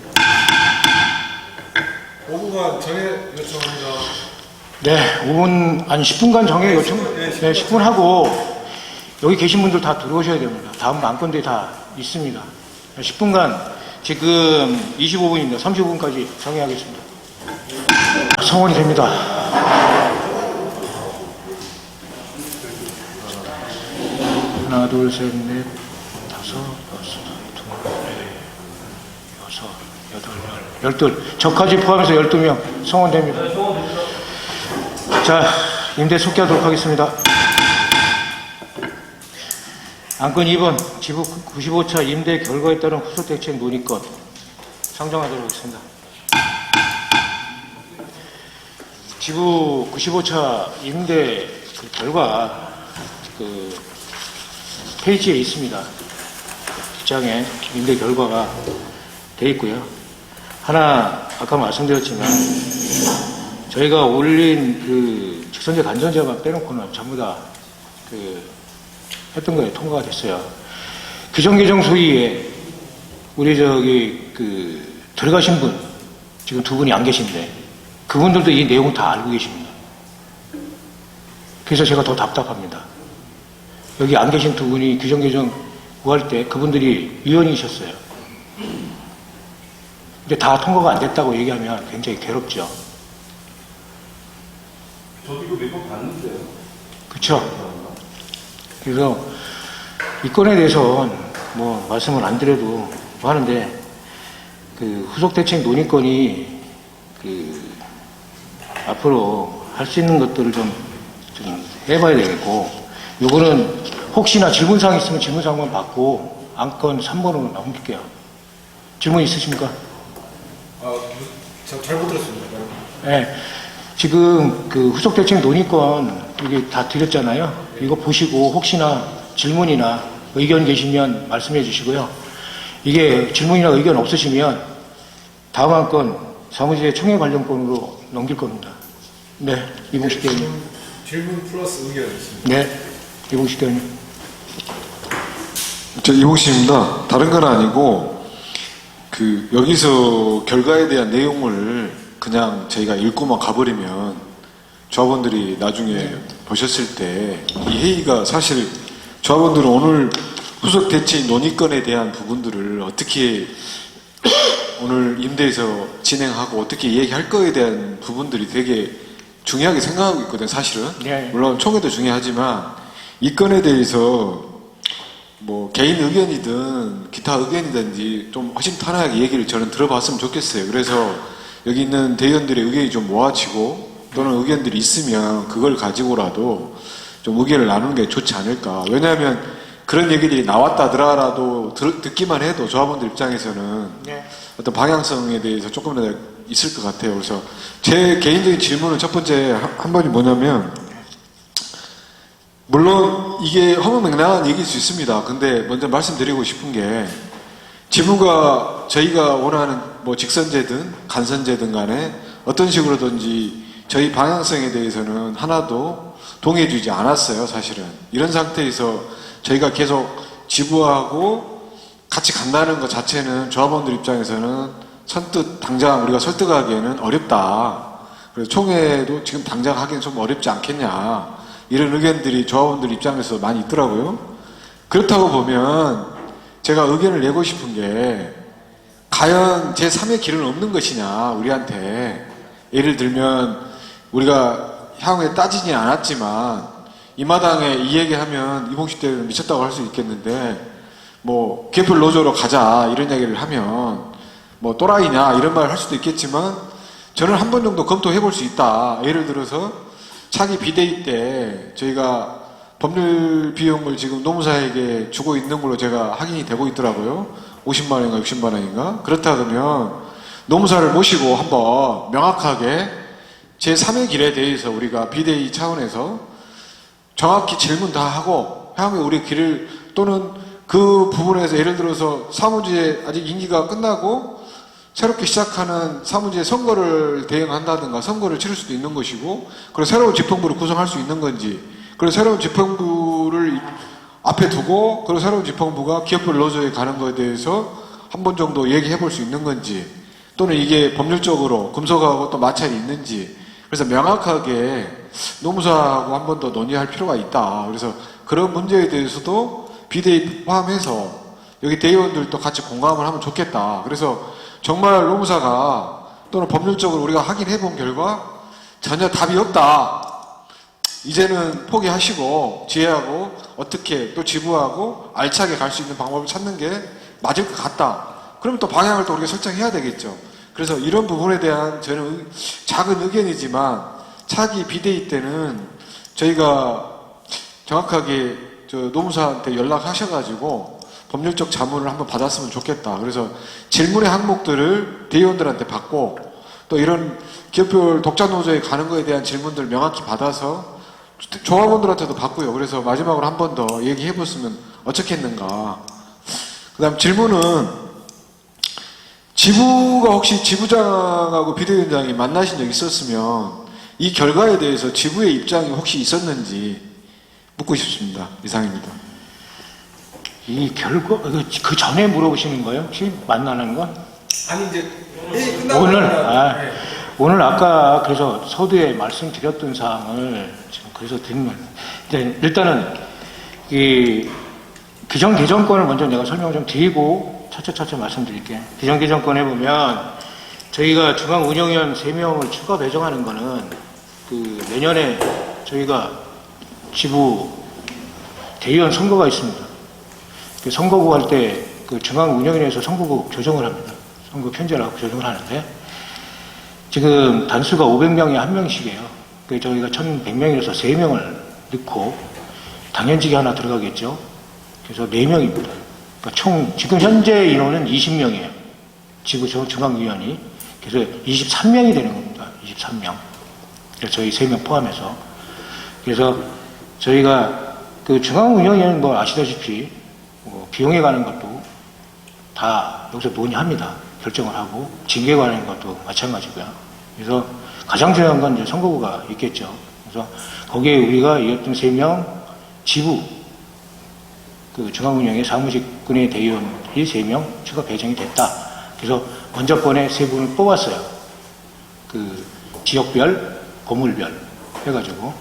5분간 정해 요청합니다. 네, 5분, 아니 10분간 정해 요청, 네, 10분 하고 여기 계신 분들 다 들어오셔야 됩니다. 다음 안건들이 다 있습니다. 10분간 지금 25분입니다. 35분까지 정해하겠습니다. 성원이 됩니다. 하나, 둘, 셋, 넷, 다섯, 여섯, 둘, 넷, 여섯, 여덟, 열둘. 저까지 포함해서 12명 성원됩니다. 자, 임대 속기하도록 하겠습니다. 안건 2번, 지부 95차 임대 결과에 따른 후속대책 논의건 상정하도록 하겠습니다. 지부 95차 임대 결과 페이지에 있습니다. 뒷장에 임대 결과가 되어 있고요. 하나 아까 말씀드렸지만 저희가 올린 직선제 간선제만 빼놓고는 전부 다 했던 거에 통과가 됐어요. 규정개정 소위에 우리 들어가신 분 지금 두 분이 안 계신데 그분들도 이 내용을 다 알고 계십니다. 그래서 제가 더 답답합니다. 여기 안 계신 두 분이 규정개정 구할 때 그분들이 위원이셨어요. 근데 다 통과가 안 됐다고 얘기하면 굉장히 괴롭죠. 저도 이거 몇 번 봤는데요. 그렇죠. 그래서 이 건에 대해서는 말씀을 안 드려도 하는데 후속대책 논의건이 앞으로 할 수 있는 것들을 좀 해봐야 되겠고 요거는 혹시나 질문사항 있으면 질문사항만 받고 안건 3번으로 넘길게요. 질문 있으십니까? 제가 잘못 들었습니다. 네. 지금 후속대책 논의건 이게 다 드렸잖아요. 이거 보시고 혹시나 질문이나 의견 계시면 말씀해 주시고요. 이게 질문이나 의견 없으시면 다음 안건 사무제 총회 관련건으로 넘길 겁니다. 네, 이봉식 대원님. 질문 플러스 의견 있습니다. 네, 이봉식 대원님. 저 이봉식입니다. 다른 건 아니고 여기서 결과에 대한 내용을 그냥 저희가 읽고만 가버리면 조합원들이 나중에 보셨을 때 이 회의가 사실 조합원들은 오늘 후속 대책 논의건에 대한 부분들을 어떻게 오늘 임대에서 진행하고 어떻게 얘기할 거에 대한 부분들이 되게 중요하게 생각하고 있거든요, 사실은. 네. 물론 총회도 중요하지만 이 건에 대해서 개인 의견이든 기타 의견이든지 좀 허심탄회하게 얘기를 저는 들어봤으면 좋겠어요. 그래서 여기 있는 대의원들의 의견이 좀 모아지고 또는 의견들이 있으면 그걸 가지고라도 좀 의견을 나누는 게 좋지 않을까. 왜냐하면 그런 얘기들이 나왔다 하더라도 듣기만 해도 조합원들 입장에서는 네. 어떤 방향성에 대해서 조금이라도 있을 것 같아요. 그래서 제 개인적인 질문은 첫 번째 한 번이 뭐냐면, 물론 이게 허무맹랑한 얘기일 수 있습니다. 근데 먼저 말씀드리고 싶은 게, 지부가 저희가 원하는 뭐 직선제든 간선제든 간에 어떤 식으로든지 저희 방향성에 대해서는 하나도 동의해주지 않았어요, 사실은. 이런 상태에서 저희가 계속 지부하고 같이 간다는 것 자체는 조합원들 입장에서는 선뜻 당장 우리가 설득하기에는 어렵다. 그래서 총회도 지금 당장 하기는 좀 어렵지 않겠냐. 이런 의견들이 조합원들 입장에서 많이 있더라고요. 그렇다고 보면 제가 의견을 내고 싶은 게, 과연 제3의 길은 없는 것이냐, 우리한테. 예를 들면 우리가 향후에 따지지 않았지만 이 마당에 이 얘기하면 이봉식 대표는 미쳤다고 할 수 있겠는데, 뭐 개별 노조로 가자 이런 얘기를 하면 뭐 또라이냐 이런 말을 할 수도 있겠지만, 저는 한 번 정도 검토해 볼 수 있다. 예를 들어서 차기 비대위 때 저희가 법률 비용을 지금 노무사에게 주고 있는 걸로 제가 확인이 되고 있더라고요. 50만 원인가 60만 원인가. 그렇다 그러면 노무사를 모시고 한번 명확하게 제3의 길에 대해서 우리가 비대위 차원에서 정확히 질문 다 하고, 향후에 우리 길을, 또는 그 부분에서 예를 들어서 사무지에 아직 임기가 끝나고 새롭게 시작하는 사무지에 선거를 대응한다든가 선거를 치를 수도 있는 것이고, 그리고 새로운 지평부를 구성할 수 있는 건지, 그리고 새로운 지평부를 앞에 두고 그리고 새로운 지평부가 기업별 노조에 가는 것에 대해서 한 번 정도 얘기해 볼 수 있는 건지, 또는 이게 법률적으로 금속하고 또 마찰이 있는지, 그래서 명확하게 노무사하고 한 번 더 논의할 필요가 있다. 그래서 그런 문제에 대해서도 비대위 포함해서 여기 대의원들도 같이 공감을 하면 좋겠다. 그래서 정말 노무사가 또는 법률적으로 우리가 확인해 본 결과 전혀 답이 없다. 이제는 포기하시고 지혜하고 어떻게 또 지부하고 알차게 갈 수 있는 방법을 찾는 게 맞을 것 같다. 그러면 또 방향을 또 우리가 설정해야 되겠죠. 그래서 이런 부분에 대한 저는 작은 의견이지만, 차기 비대위 때는 저희가 정확하게 노무사한테 연락하셔가지고 법률적 자문을 한번 받았으면 좋겠다. 그래서 질문의 항목들을 대의원들한테 받고, 또 이런 기업별 독자노조에 가는 거에 대한 질문들을 명확히 받아서 조합원들한테도 받고요. 그래서 마지막으로 한 번 더 얘기해 보시면 어떻겠는가. 그 다음 질문은, 지부가 혹시 지부장하고 비대위원장이 만나신 적 있었으면 이 결과에 대해서 지부의 입장이 혹시 있었는지 묻고 싶습니다. 이상입니다. 이 결과, 그 전에 물어보시는 거예요? 혹시 만나는 건? 아니 이제 회의 끝나고 오늘 아까 그래서 서두에 말씀드렸던 사항을 지금 그래서 드리면, 일단은 이 기존개정권을 먼저 내가 설명을 좀 드리고 차차차차 말씀드릴게요. 기존개정권에 보면 저희가 중앙운영위원 3명을 추가 배정하는 거는 그 내년에 저희가 지부 대의원 선거가 있습니다. 그 선거구 할 때 그 중앙운영위원회에서 선거구 조정을 합니다. 선거 편제라고 조정을 하는데, 지금 단수가 500명에 1명씩이에요. 그 저희가 1100명이라서 3명을 넣고 당연직이 하나 들어가겠죠. 그래서 4명입니다. 그러니까 총 지금 현재 인원은 20명이에요. 지부 중앙위원이. 그래서 23명이 되는 겁니다. 23명. 그래서 저희 3명 포함해서. 그래서 저희가 그 중앙운영위원회는 뭐 아시다시피 뭐 비용에 관한 것도 다 여기서 논의합니다. 결정을 하고 징계에 관한 것도 마찬가지고요. 그래서 가장 중요한 건 이제 선거구가 있겠죠. 그래서 거기에 우리가 이었던 3명 지부 그 중앙운영의 사무직군의 대의원이 3명 추가 배정이 됐다. 그래서 먼저번에 3분을 뽑았어요. 그 지역별, 건물별 해가지고.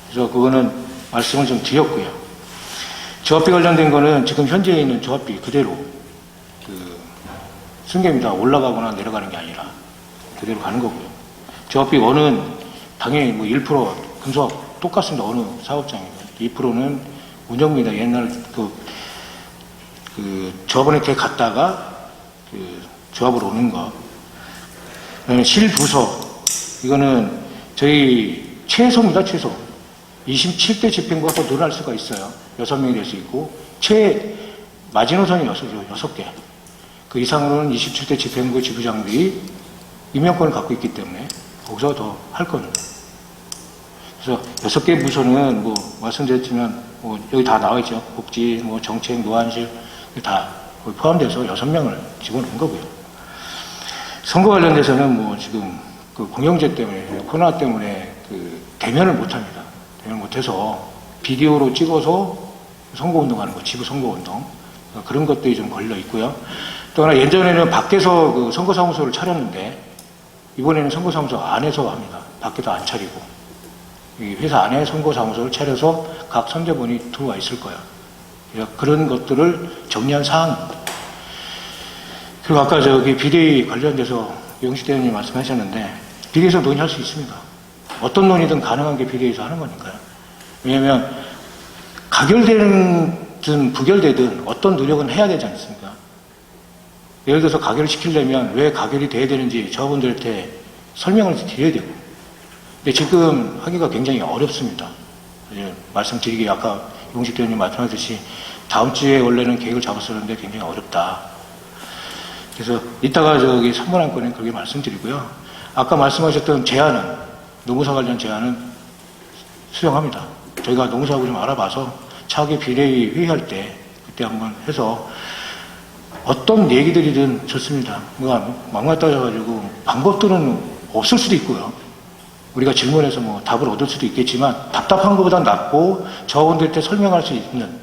그래서 그거는 말씀을 좀 드렸고요. 조합비 관련된 거는 지금 현재 있는 조합비 그대로 그 승계입니다. 올라가거나 내려가는 게 아니라 그대로 가는 거고요. 조합비 원은 당연히 뭐 1% 금속 똑같습니다. 어느 사업장이든 2%는 운영비입니다. 옛날 그 조합원한테 갔다가 그 조합으로 오는 거. 그다음에 실부서 이거는 저희 최소입니다. 최소 27대 집행부가 또 늘어날 수가 있어요. 6명이 될 수 있고 마지노선이 6개. 그 이상으로는 27대 집행부 지부장들이 임명권을 갖고 있기 때문에 거기서 더 할 겁니다. 그래서 6개 부서는 뭐 말씀드렸지만 뭐 여기 다 나와 있죠. 복지, 뭐 정책, 노안실 다 거기 포함돼서 6명을 집어넣은 거고요. 선거 관련돼서는 뭐 지금 그 공영제 때문에 코로나 때문에 그 대면을 못합니다. 대면을 못해서 비디오로 찍어서 선거운동하는 거, 지부 선거운동 그런 것들이 좀 걸려 있고요. 또 하나 예전에는 밖에서 그 선거사무소를 차렸는데 이번에는 선거사무소 안에서 합니다. 밖에도 안 차리고 이 회사 안에 선거사무소를 차려서 각 선대본이 들어와 있을 거예요. 그런 것들을 정리한 사항입니다. 그리고 아까 저기 비대위 관련돼서 용식 대원님 말씀하셨는데 비대위에서 논의할 수 있습니다. 어떤 논의든 가능한 게 비대위에서 하는 거니까요. 왜냐하면 가결되든 부결되든 어떤 노력은 해야 되지 않습니까? 예를 들어서 가결을 시키려면 왜 가결이 돼야 되는지 저분들한테 설명을 드려야 되고 근데 지금 하기가 굉장히 어렵습니다. 말씀드리기 아까 용식 대원님 말씀하셨듯이 다음 주에 원래는 계획을 잡았었는데 굉장히 어렵다. 그래서 이따가 저기 3번 안건에 그렇게 말씀드리고요. 아까 말씀하셨던 제안은 노무사 관련 제안은 수용합니다. 저희가 노무사하고 좀 알아봐서 차기 비례위 회의할 때 그때 한번 해서 어떤 얘기들이든 좋습니다. 뭐 막말 따져가지고 방법들은 없을 수도 있고요. 우리가 질문해서 뭐 답을 얻을 수도 있겠지만 답답한 것보다 낫고 저분들한테 설명할 수 있는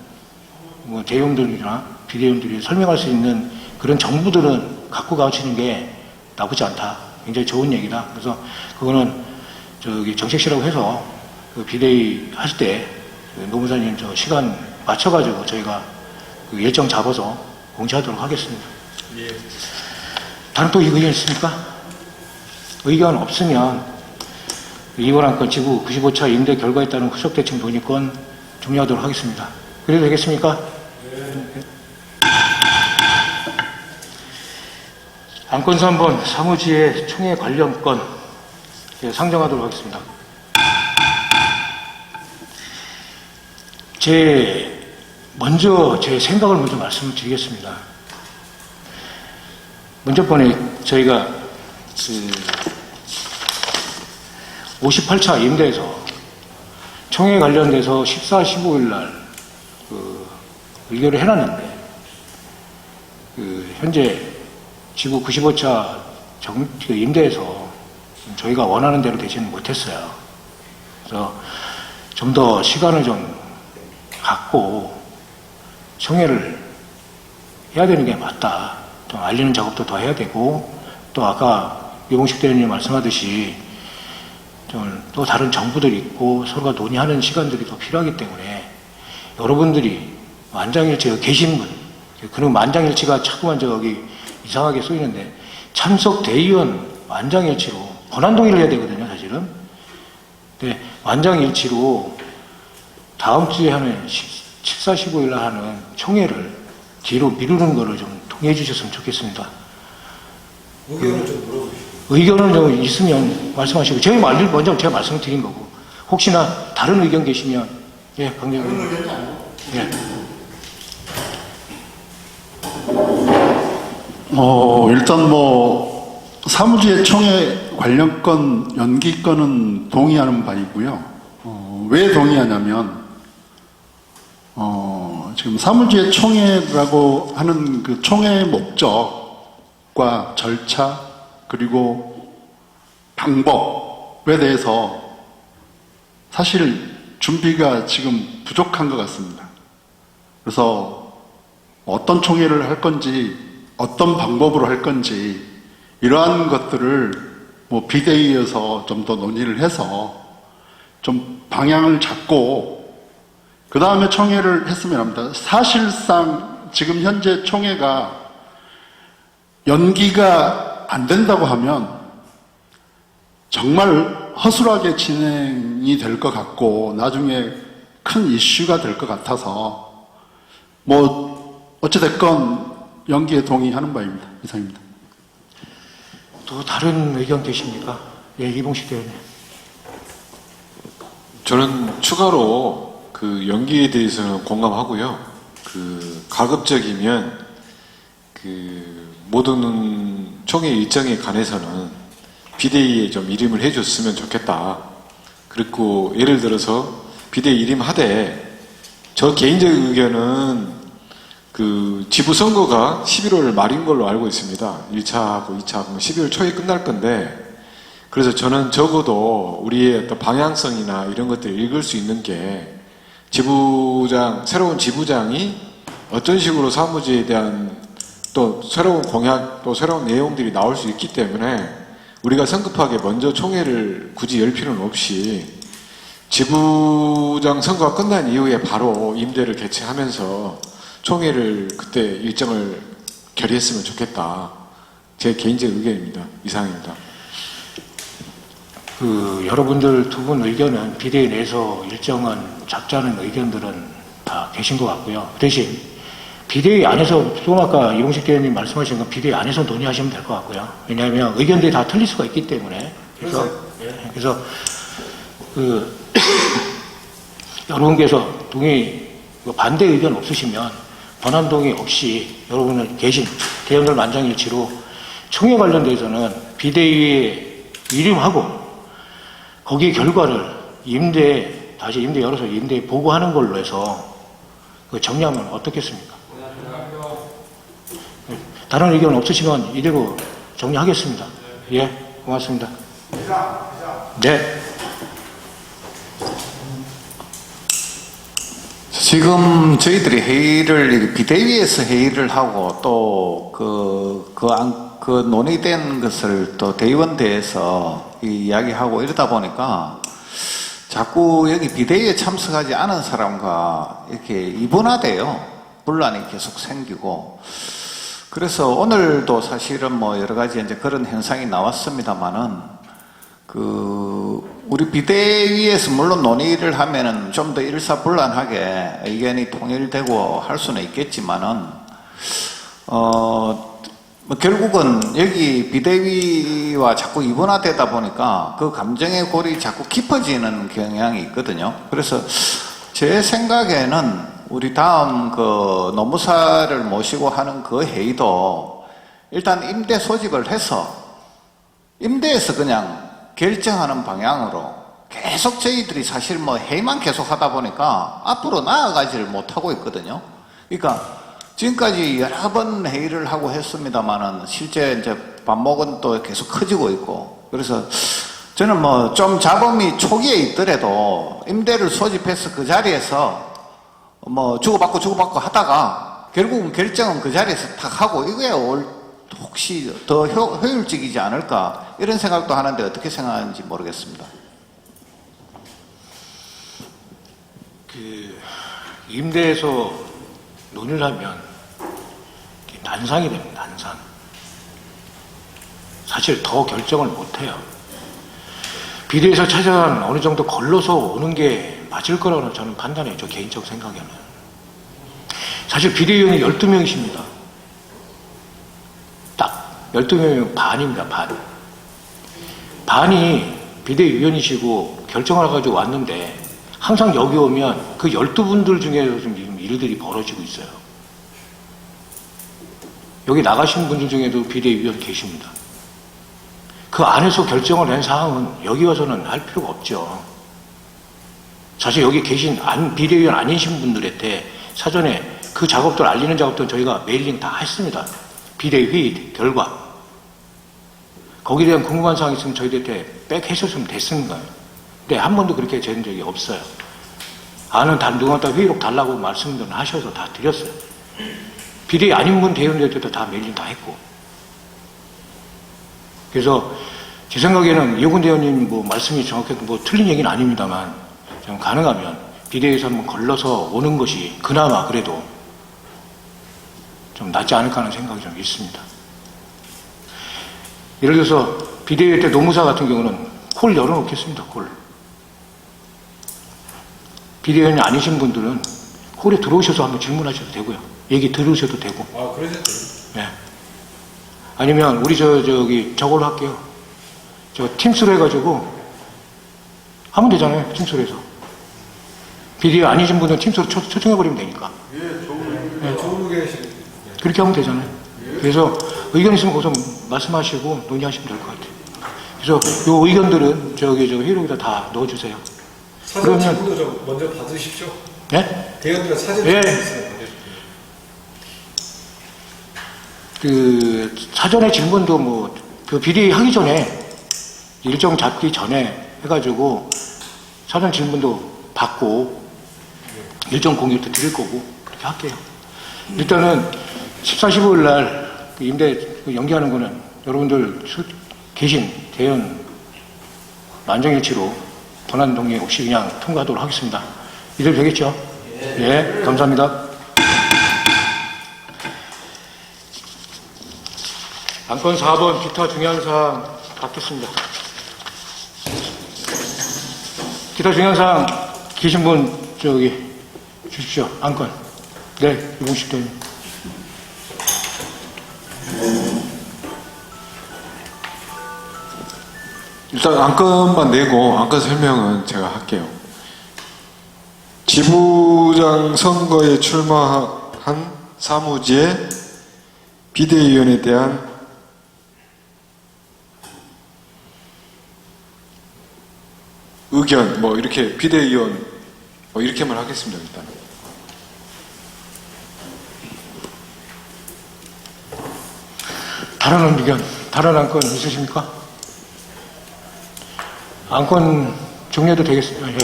뭐 대의원들이나 비대위원들이 설명할 수 있는 그런 정보들은 갖고 가시는 게 나쁘지 않다. 굉장히 좋은 얘기다. 그래서 그거는 저기 정책실하고 해서 그 비대위 하실 때 노무사님 저 시간 맞춰가지고 저희가 그 일정 잡아서 공지하도록 하겠습니다. 예. 다른 또 의견 있습니까? 의견 없으면 이번 안건 지부 95차 임대 결과에 따른 후속대책 논의권 종료하도록 하겠습니다. 그래도 되겠습니까? 네. 안건 3번 사무지의 총회 관련권 상정하도록 하겠습니다. 먼저 제 생각을 먼저 말씀드리겠습니다. 먼저 번에 저희가 58차 임대에서 총회 관련돼서 14, 15일 날 의결을 해놨는데 현재 지구 95차 임대에서 저희가 원하는 대로 되지는 못했어요. 그래서 좀 더 시간을 좀 갖고 총회를 해야 되는 게 맞다. 좀 알리는 작업도 더 해야 되고 또 아까 유봉식 대리님 말씀하듯이 좀 또 다른 정부들이 있고 서로가 논의하는 시간들이 더 필요하기 때문에 여러분들이 만장일치가 계신 분 그리고 만장일치가 자꾸만 저기 이상하게 쏘이는데 참석 대의원 만장일치로 권한동의를 해야 되거든요, 사실은. 근데 만장일치로 다음 주에 하는 14, 15일 날 하는 총회를 뒤로 미루는 거를 좀 통해해 주셨으면 좋겠습니다. 의견을 좀 물어보시죠. 의견은 좀 있으면 말씀하시고 제가 먼저 제가 말씀드린 거고 혹시나 다른 의견 계시면 예, 강대님. 다른 의견이 아니고. 예. 일단 뭐 사무지의 총회 관련권 연기권은 동의하는 바이고요. 왜 동의하냐면 지금 사무지의 총회라고 하는 그 총회의 목적과 절차 그리고 방법에 대해서 사실 준비가 지금 부족한 것 같습니다. 그래서 어떤 총회를 할 건지 어떤 방법으로 할 건지 이러한 것들을 뭐 비대위에서 좀 더 논의를 해서 좀 방향을 잡고 그 다음에 총회를 했으면 합니다. 사실상 지금 현재 총회가 연기가 안 된다고 하면 정말 허술하게 진행이 될 것 같고 나중에 큰 이슈가 될 것 같아서 뭐 어찌됐건 연기에 동의하는 바입니다. 이상입니다. 또 다른 의견 계십니까? 예, 이봉식 대원님. 저는 추가로 그 연기에 대해서는 공감하고요. 가급적이면 모든 총회 일정에 관해서는 비대위에 좀 이름을 해줬으면 좋겠다. 그리고 예를 들어서 비대위 이름 하되 저 개인적 의견은 그 지부선거가 11월 말인 걸로 알고 있습니다. 1차하고 2차하고 12월 초에 끝날 건데 그래서 저는 적어도 우리의 어떤 방향성이나 이런 것들을 읽을 수 있는 게 새로운 지부장이 어떤 식으로 사무직에 대한 또 새로운 공약, 또 새로운 내용들이 나올 수 있기 때문에 우리가 성급하게 먼저 총회를 굳이 열 필요는 없이 지부장 선거가 끝난 이후에 바로 임대를 개최하면서 총회를 그때 일정을 결의했으면 좋겠다. 제 개인적 의견입니다. 이상입니다. 여러분들 두 분 의견은 비대위 내에서 일정은 잡자는 의견들은 다 계신 것 같고요. 대신 비대위 안에서 조금 아까 이봉식 대원님 말씀하신 건 비대위 안에서 논의하시면 될 것 같고요. 왜냐하면 의견들이 다 틀릴 수가 있기 때문에 그래서 여러분께서 반대 의견 없으시면 권한 동의 없이 여러분은 계신 대원들 만장일치로 총회 관련돼서는 비대위의 이름하고 거기 결과를 다시 임대 열어서 임대 보고하는 걸로 해서 정리하면 어떻겠습니까? 다른 의견 없으시면 이대로 정리하겠습니다. 예, 고맙습니다. 네. 지금 저희들이 회의를 비대위에서 회의를 하고 또 그 논의된 것을 또 대의원대에서 이야기하고 이러다 보니까 자꾸 여기 비대위에 참석하지 않은 사람과 이렇게 이분화돼요. 분란이 계속 생기고. 그래서 오늘도 사실은 뭐 여러 가지 이제 그런 현상이 나왔습니다만은 우리 비대위에서 물론 논의를 하면은 좀 더 일사불란하게 의견이 통일되고 할 수는 있겠지만은 뭐 결국은 여기 비대위와 자꾸 이분화되다 보니까 그 감정의 골이 자꾸 깊어지는 경향이 있거든요. 그래서 제 생각에는 우리 다음 노무사를 모시고 하는 그 회의도 일단 임대 소집을 해서 임대에서 그냥 결정하는 방향으로 계속 저희들이 사실 뭐 회의만 계속 하다 보니까 앞으로 나아가지를 못하고 있거든요. 그러니까 지금까지 여러 번 회의를 하고 했습니다만은 실제 이제 반목은 또 계속 커지고 있고 그래서 저는 뭐 좀 잡음이 초기에 있더라도 임대를 소집해서 그 자리에서 뭐 주고받고 하다가 결국은 결정은 그 자리에서 탁 하고 이거야 혹시 더 효율적이지 않을까 이런 생각도 하는데 어떻게 생각하는지 모르겠습니다. 임대에서 논의를 하면 난상이 됩니다. 난상. 사실 더 결정을 못해요. 비대위에서 최소한 어느 정도 걸러서 오는 게 맞을 거라고 저는 판단해요. 저 개인적 생각에는. 사실 비대위원이 12명이십니다. 딱 12명이면 반입니다. 반이 비대위원이시고 결정을 해가지고 왔는데 항상 여기 오면 그 12분들 중에서 지금 일들이 벌어지고 있어요. 여기 나가신 분들 중에도 비대위원 계십니다. 그 안에서 결정을 낸 사항은 여기 와서는 할 필요가 없죠. 사실 여기 계신 비대위원 아니신 분들한테 사전에 그 작업들 알리는 작업들 저희가 메일링 다 했습니다. 비대위 회의 결과. 거기에 대한 궁금한 사항이 있으면 저희들한테 백 해줬으면 됐습니다. 근데 한 번도 그렇게 된 적이 없어요. 아는 누구한테 회의록 달라고 말씀을 하셔서 다 드렸어요. 비대위 아닌 분 대의원들한테도 다 메일링 다 했고. 그래서 제 생각에는 이호근 대원님 뭐 말씀이 정확해도 뭐 틀린 얘기는 아닙니다만 좀 가능하면 비대위에서 한번 걸러서 오는 것이 그나마 그래도 좀 낫지 않을까 하는 생각이 좀 있습니다. 예를 들어서 비대위 때 노무사 같은 경우는 홀 열어놓겠습니다. 홀. 비대위원이 아니신 분들은 홀에 들어오셔서 한번 질문하셔도 되고요. 얘기 들으셔도 되고. 아, 그러셨죠? 네. 아니면 우리 저걸로 할게요. 저 팀스로 해가지고 하면 되잖아요. 팀스로 해서. 비대위 아니신 분들은 팀스로 초청해버리면 되니까. 예, 좋은 계시. 그렇게 하면 되잖아요. 그래서 의견 있으면 거기서 말씀하시고 논의하시면 될 것 같아요. 그래서 요 의견들은 저 회의록에다 다 넣어주세요. 사전 질문도 좀 먼저 받으십시오. 네? 대의원들은 사전 예. 질문 있어요. 그 사전에 질문도 뭐 그 비대위 하기 전에 일정 잡기 전에 해가지고 사전 질문도 받고 일정 공유도 드릴 거고 그렇게 할게요. 일단은 14, 15일 날 임대 연기하는 거는 여러분들 계신 대의원 만장일치로 권한 동의 없이 그냥 통과하도록 하겠습니다. 이대로 되겠죠? 예, 감사합니다. 안건 4번 기타 중요한 사항 받겠습니다. 기타 중요한 사항 계신 분 주십시오. 안건. 네, 이봉식 대표님. 일단 안건만 내고 안건 설명은 제가 할게요. 지부장 선거에 출마한 사무지의 비대위원에 대한 의견, 뭐 이렇게 비대위원 뭐 이렇게만 하겠습니다. 일단 다른 의견, 다른 안건 있으십니까? 안건 정리해도 되겠습니다. 예.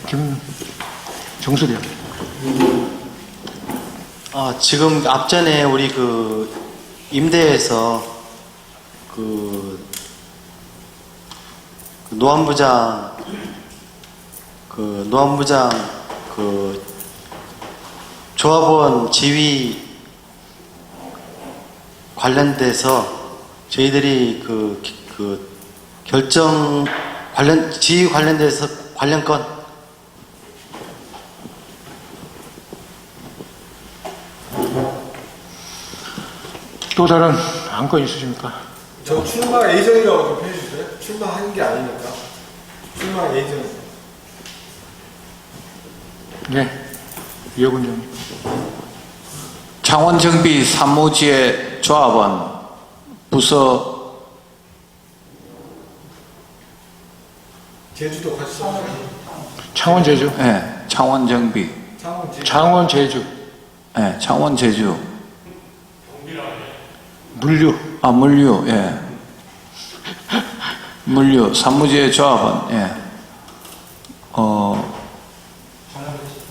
김정수 대표. 지금 앞전에 우리 그 임대에서 그 노안부장 그 조합원 지위 관련돼서 저희들이 그 결정 지위 관련돼서 관련 건 또 다른 안건 있으십니까? 저 출마 예정이라고 좀 해주세요. 출마하는 게 아니니까. 출마 예정. 네, 이혁훈 창원정비 사무지의 조합원 부서 제주도 같이 써주세요. 창원제주. 네, 창원정비. 창원제주. 네, 창원제주. 물류. 물류, 예. 물류, 사무지의 조합원, 예.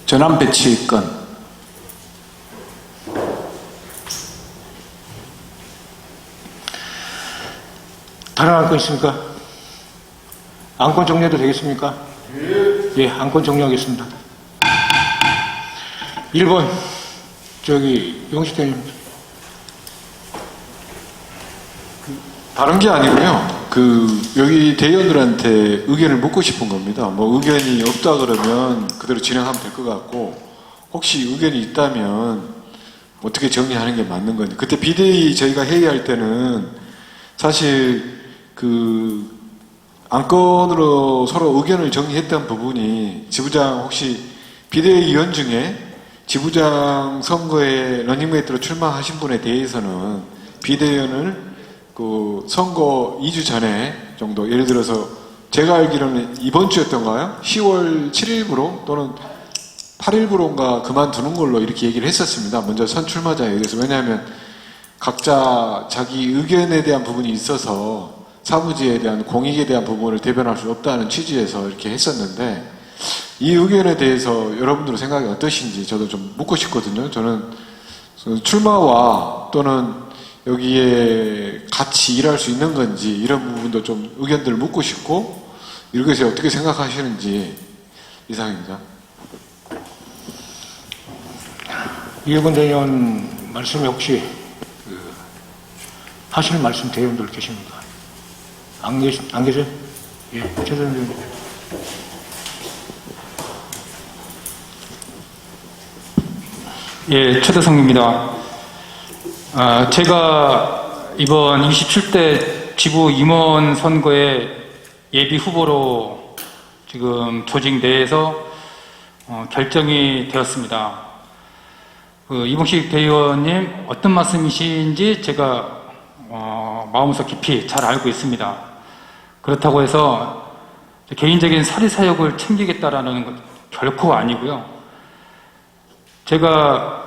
전환 배치 건. 다른 안건 있습니까? 안건 정리해도 되겠습니까? 예, 안건 정리하겠습니다. 1번, 용식 대표님. 다른 게 아니고요. 여기 대의원들한테 의견을 묻고 싶은 겁니다. 뭐 의견이 없다 그러면 그대로 진행하면 될 것 같고, 혹시 의견이 있다면 어떻게 정리하는 게 맞는 건지. 그때 비대위 저희가 회의할 때는 사실 안건으로 서로 의견을 정리했던 부분이 지부장 혹시 비대위원 중에 지부장 선거에 러닝메이트로 출마하신 분에 대해서는 비대위원을 선거 2주 전에 정도, 예를 들어서 제가 알기로는 이번 주였던가요? 10월 7일부로 또는 8일부로인가 그만두는 걸로 이렇게 얘기를 했었습니다. 먼저 선출마자에 의해서. 왜냐하면 각자 자기 의견에 대한 부분이 있어서 사무지에 대한 공익에 대한 부분을 대변할 수 없다는 취지에서 이렇게 했었는데, 이 의견에 대해서 여러분들의 생각이 어떠신지 저도 좀 묻고 싶거든요. 저는 출마와 또는 여기에 같이 일할 수 있는 건지 이런 부분도 좀 의견들을 묻고 싶고, 이것에 어떻게 생각하시는지 이상입니다. 이혁훈 대의원 말씀에 혹시 하실 말씀 대의원들 계십니까? 안 계세요? 예, 최선 대의원. 예, 최대성입니다. 제가 이번 27대 지부 임원 선거에 예비 후보로 지금 조직 내에서 결정이 되었습니다. 이봉식 대의원님 어떤 말씀이신지 제가 마음속 깊이 잘 알고 있습니다. 그렇다고 해서 개인적인 사리사욕을 챙기겠다라는 것 결코 아니고요. 제가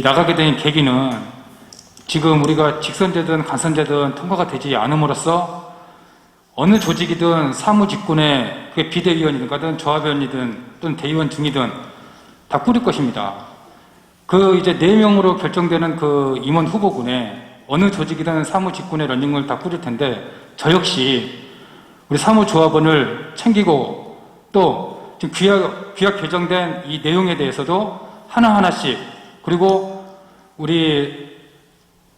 나가게 된 계기는 지금 우리가 직선제든 간선제든 통과가 되지 않음으로써 어느 조직이든 사무직군에 그게 비대위원이든 조합위원이든 또는 대의원 중이든 다 꾸릴 것입니다. 이제 4명으로 결정되는 그 임원 후보군에 어느 조직이든 사무직군의 런닝을 다 꾸릴 텐데 저 역시 우리 사무조합원을 챙기고 또 지금 규약 개정된 이 내용에 대해서도 하나하나씩 그리고 우리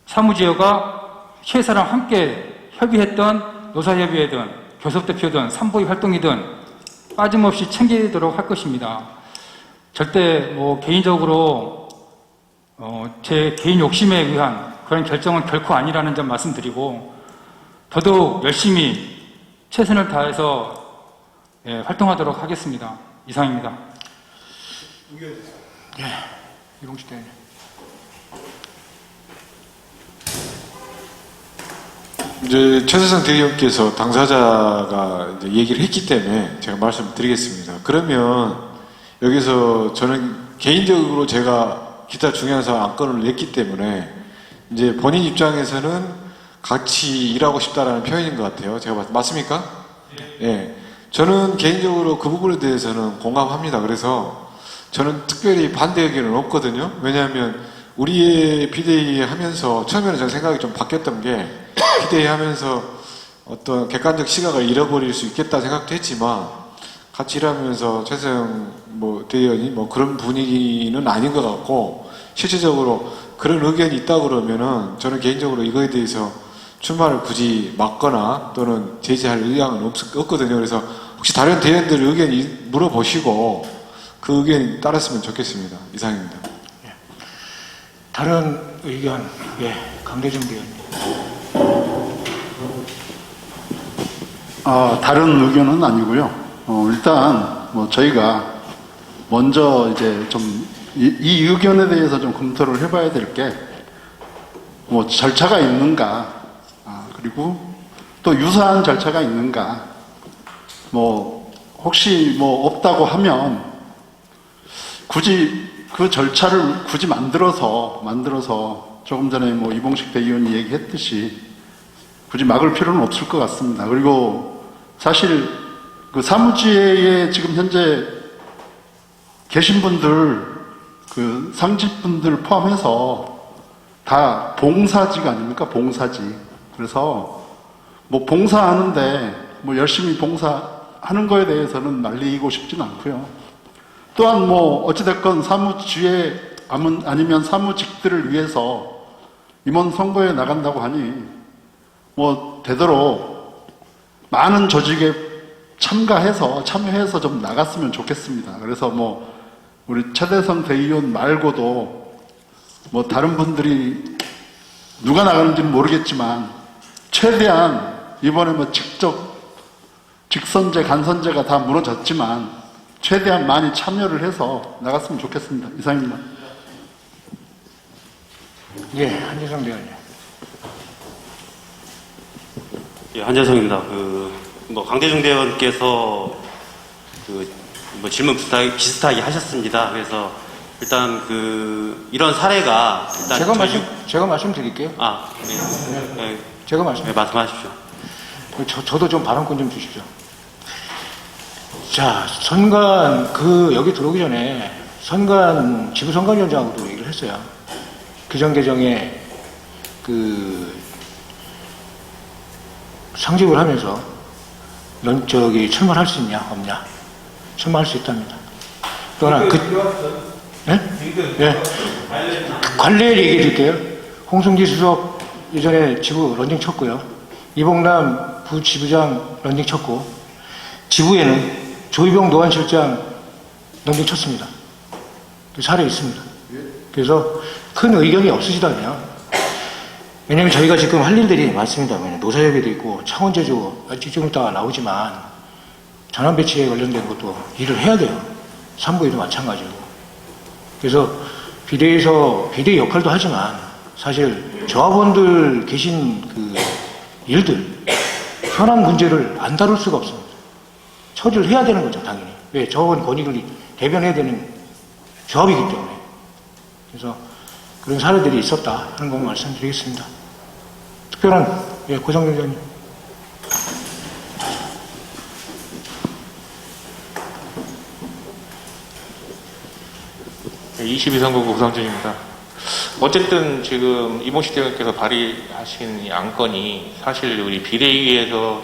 사무지회가 회사랑 함께 협의했던 노사협의회든 교섭대표든 산부의 활동이든 빠짐없이 챙기도록 할 것입니다. 절대 개인적으로 제 개인 욕심에 의한 그런 결정은 결코 아니라는 점 말씀드리고 더더욱 열심히 최선을 다해서 활동하도록 하겠습니다. 이상입니다. 이봉식 대표님. 이제 최세성 대의원께서 당사자가 이제 얘기를 했기 때문에 제가 말씀드리겠습니다. 그러면 여기서 저는 개인적으로 제가 기타 중요한 사항 안건을 냈기 때문에 이제 본인 입장에서는 같이 일하고 싶다라는 표현인 것 같아요. 제가 맞습니까? 예. 저는 개인적으로 그 부분에 대해서는 공감합니다. 그래서 저는 특별히 반대 의견은 없거든요. 왜냐하면 우리의 비대위 하면서 처음에는 저 생각이 좀 바뀌었던 게 비대위 하면서 어떤 객관적 시각을 잃어버릴 수 있겠다 생각도 했지만 같이 일하면서 최세영 대의원이 그런 분위기는 아닌 것 같고 실질적으로 그런 의견이 있다 그러면은 저는 개인적으로 이거에 대해서 출마를 굳이 막거나 또는 제지할 의향은 없거든요. 그래서 혹시 다른 대의원들 의견 물어보시고 그 의견 따랐으면 좋겠습니다. 이상입니다. 다른 의견, 강대중 대의원님. 다른 의견은 아니고요. 일단 저희가 먼저 이제 좀 이 의견에 대해서 좀 검토를 해봐야 될 게 절차가 있는가, 그리고 또 유사한 절차가 있는가, 혹시 없다고 하면 굳이 그 절차를 굳이 만들어서 조금 전에 이봉식 대의원이 얘기했듯이 굳이 막을 필요는 없을 것 같습니다. 그리고 사실 그 사무지회에 지금 현재 계신 분들, 그 상직분들 포함해서 다 봉사직 아닙니까? 봉사직. 그래서 봉사하는데 열심히 봉사하는 거에 대해서는 말리고 싶지는 않고요. 또한 어찌됐건 사무지회 아니면 사무직들을 위해서 임원 선거에 나간다고 하니 되도록 많은 조직에 참여해서 좀 나갔으면 좋겠습니다. 그래서 우리 최대성 대의원 말고도 다른 분들이 누가 나가는지는 모르겠지만 최대한 이번에 직선제, 간선제가 다 무너졌지만 최대한 많이 참여를 해서 나갔으면 좋겠습니다. 이상입니다. 한재성 대의원님. 한재성입니다. 강대중 대의원께서 질문 비슷하게 하셨습니다. 그래서 일단 이런 사례가 일단 제가 말씀드릴게요. 제가 말씀하십시오. 저도 좀 발언권 좀 주시죠. 자, 선관 여기 들어오기 전에 지부선관위원장하고도 얘기를 했어요. 규정 개정에 상직을 하면서 출마를 할 수 있냐 없냐. 출마할 수 있답니다. 또한 관례를 얘기해 드릴게요. 홍승기 수석 예전에 지부 런닝 쳤고요. 이봉남 부지부장 런닝 쳤고, 지부에는 조희병 노안실장 런닝 쳤습니다. 그 사례 있습니다. 그래서 큰 의견이 없으시다면, 왜냐면 저희가 지금 할 일들이 많습니다. 노사협의도 있고 창원제조 좀 이따가 나오지만 전환 배치에 관련된 것도 일을 해야 돼요. 산부에도 마찬가지고. 그래서 비대위 역할도 하지만 사실 조합원들 계신 그 일들, 현안 문제를 안 다룰 수가 없습니다. 처리를 해야 되는 거죠, 당연히. 왜? 조합원 권익을 대변해야 되는 조합이기 때문에. 그래서 그런 사례들이 있었다 하는 것만 말씀드리겠습니다. 특별한, 고상정 의원님. 22선거구 고상준입니다. 어쨌든 지금 이봉식 대표께서 발의하신 이 안건이 사실 우리 비대위에서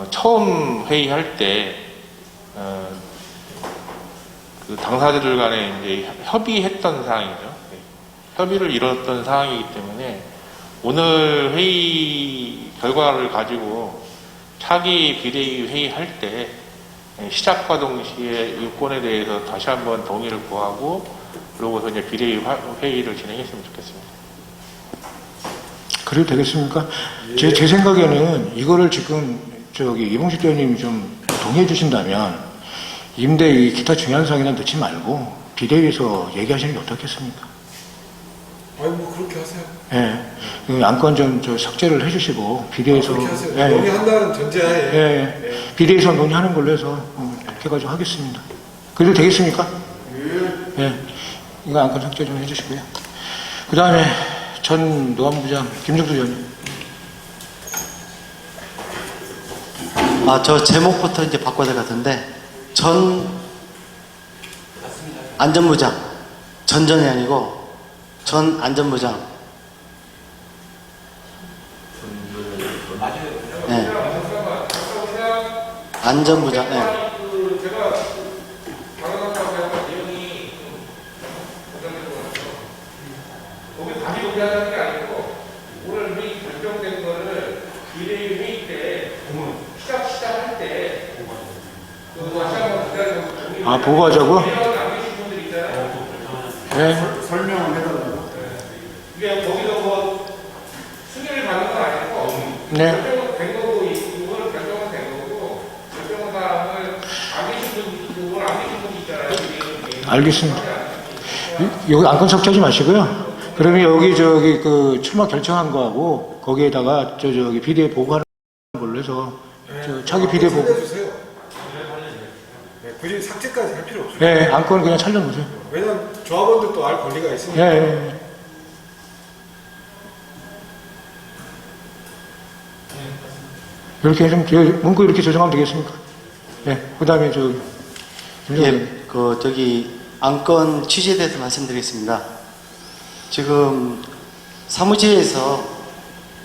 처음 회의할 때 그 당사자들 간에 이제 협의했던 사항이죠. 협의를 이뤘던 사항이기 때문에 오늘 회의 결과를 가지고 차기 비대위 회의할 때 시작과 동시에 유권에 대해서 다시 한번 동의를 구하고 그러고서 이제 비대위 회의를 진행했으면 좋겠습니다. 그래도 되겠습니까? 제 생각에는 이거를 지금 이봉식 대표님이 좀 동의해 주신다면 임대위 기타 중요한 사항이나 넣지 말고 비대위에서 얘기하시는 게 어떻겠습니까? 아니 뭐 그렇게 하세요. 예. 안건 좀 삭제를 해주시고 비대위에서 그렇게 하세요. 논의한다는 전제하에. 비대위에서 논의하는 걸로 해서 그렇게 가지고 하겠습니다. 그래도 되겠습니까? 예. 이거 안건 삭제 좀 해주시고요. 그 다음에 전 노안부장 김정수 의원님. 저 제목부터 이제 바꿔야 될 것 같은데, 전 안전부장, 전전이 아니고 전 안전부장. 네. 안전부장. 네. 보고하자고? 네. 설명을 해달라고. 이게 거기서 뭐 승인을 받는 건 아니고 네. 결정은 된 거고 이거는 결정은 된 거고 결정한 사람을 안 계신 분 있고 안 계신 분 있잖아요. 알겠습니다. 여기 안건 삭제하지 마시고요. 그러면 여기 그 출마 결정한 거하고 거기에다가 비대위 보고하는 걸로 해서 차기 비대위 보고. 살려주세요. 굳이 삭제까지 할 필요 없어요. 네, 안건을 그냥 살려놓으세요. 왜냐면 조합원들도 알 권리가 있으니까. 네. 이렇게 좀 문구 이렇게 조정하면 되겠습니까? 네. 그 다음에 안건 취지에 대해서 말씀드리겠습니다. 지금 사무실에서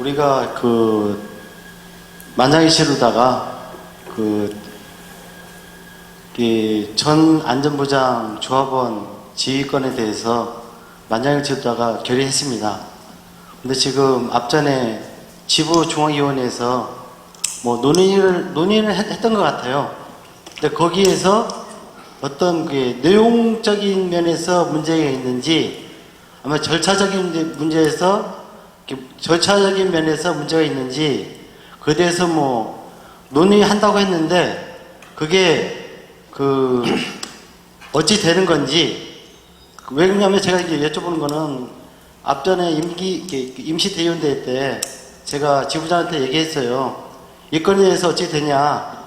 우리가 만장일 치르다가 전 안전부장 조합원 지휘권에 대해서 만장일 치르다가 결의했습니다. 근데 지금 앞전에 지부중앙위원회에서 논의를 했던 것 같아요. 근데 거기에서 어떤 내용적인 면에서 문제가 있는지, 아마 절차적인 면에서 문제가 있는지, 그에 대해서 논의한다고 했는데, 그게 어찌 되는 건지. 왜 그러냐면 제가 이제 여쭤보는 거는, 앞전에 임시대의원대회 때 제가 지부장한테 얘기했어요. 이 건에 대해서 어찌 되냐,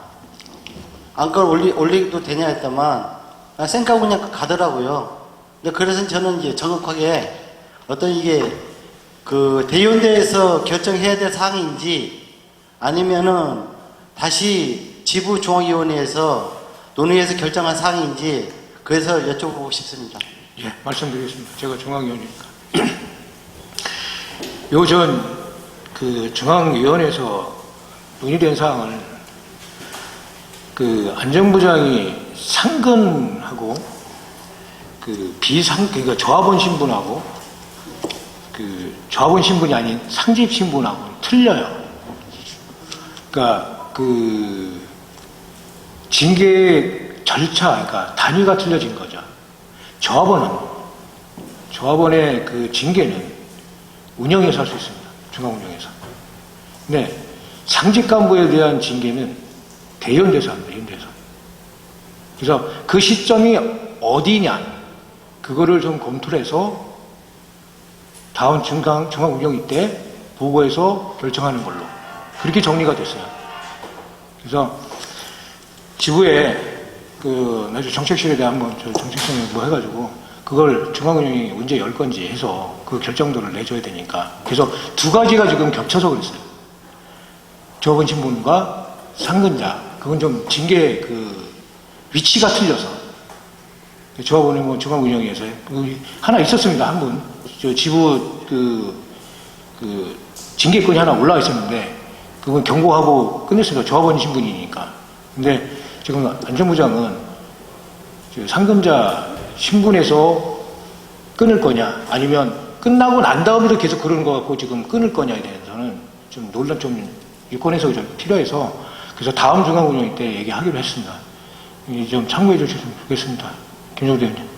안건 올리기도 되냐 했다만, 쌩까고 그냥 가더라고요. 근데 그래서 저는 이제 정확하게 이게 대의원대회에서 결정해야 될 사항인지, 아니면은 다시 지부중앙위원회에서 논의해서 결정한 사항인지, 그래서 여쭤보고 싶습니다. 예, 말씀드리겠습니다. 제가 중앙위원이니까. 중앙위원회에서 논의된 사항을 안전부장이 상근하고 그러니까 조합원 신분하고 조합원 신분이 아닌 상집 신분하고 틀려요. 그러니까 징계 절차, 그러니까 단위가 틀려진 거죠. 조합원의 징계는 운영에서 할 수 있습니다. 중앙운영에서. 근데 상직 간부에 대한 징계는 대의원대에서 합니다. 대의원대에서. 그래서 그 시점이 어디냐, 그거를 좀 검토를 해서 다음 중앙운영위 때 보고해서 결정하는 걸로 그렇게 정리가 됐어요. 그래서 지부에 나중에 정책실에 대한 한번 정책성에 뭐 해가지고 그걸 중앙운영이 언제 열 건지 해서 그 결정도를 내줘야 되니까. 그래서 두 가지가 지금 겹쳐서 그랬어요. 조합원 신분과 상근자. 그건 좀 징계 위치가 틀려서. 조합원은 뭐 중앙운영위에서 하나 있었습니다. 한 분. 지부 징계권이 하나 올라와 있었는데 그건 경고하고 끝냈습니다. 조합원 신분이니까. 근데 지금 안전부장은 상금자 신분에서 끊을 거냐 아니면 끝나고 난 다음에도 계속 그러는 것 같고 지금 끊을 거냐에 대해서는 좀 유권 해석이 좀 필요해서 그래서 다음 중앙운영위 때 얘기하기로 했습니다. 좀 참고해 주셨으면 좋겠습니다. 김정도 의원님.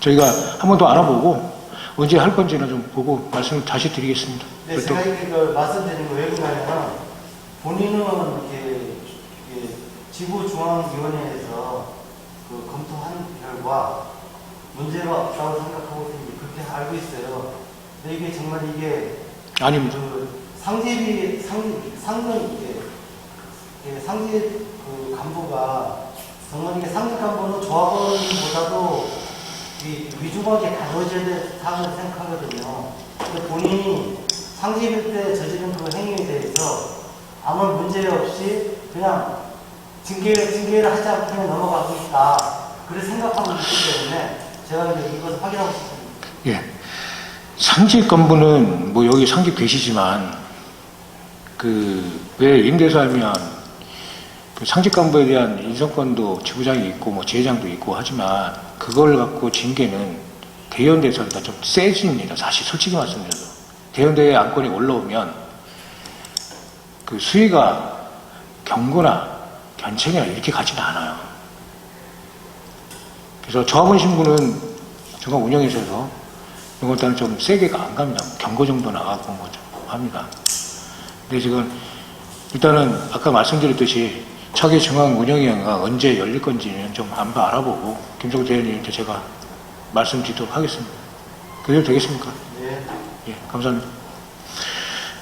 저희가 한 번 더 알아보고 언제 할 건지는 좀 보고 말씀을 다시 드리겠습니다. 네, 제가 이걸 말씀드린 거 왜 그러냐면 본인은 이렇게 지부중앙위원회에서 검토한 결과 문제가 없다고 생각하고 그렇게 알고 있어요. 근데 이게 정말 아닙니다. 상직 간부가 정말 상직 간부는 조합원보다도 위중하게 다뤄져야 될 사항을 생각하거든요. 근데 본인이 상직일 때 저지른 그 행위에 대해서 아무 문제 없이 그냥 징계를 하지 않고 그냥 넘어가고 있다. 그렇게 생각하고 있기 때문에 제가 이제 이것을 확인하고 싶습니다. 예. 상직 간부는 뭐 여기 상직 계시지만 왜 임대사하면 상직 간부에 대한 인선권도 지부장이 있고 뭐 지회장도 있고 하지만 그걸 갖고 징계는 대의원대에서보다 좀 세집니다. 사실 솔직히 말씀드려서 대의원대의 안건이 올라오면 수위가 경고나 견책이나 이렇게 가지는 않아요. 그래서 조합원 신분은 중앙 운영에서 이런 것들은 좀 세게 안 갑니다. 경고 정도 나가고 뭐 좀 합니다. 근데 지금 일단은 아까 말씀드렸듯이 차기 중앙 운영위원회가 언제 열릴 건지는 좀 한번 알아보고 김종국 대변인한테 제가 말씀드리도록 하겠습니다. 그래도 되겠습니까? 네. 예, 감사합니다.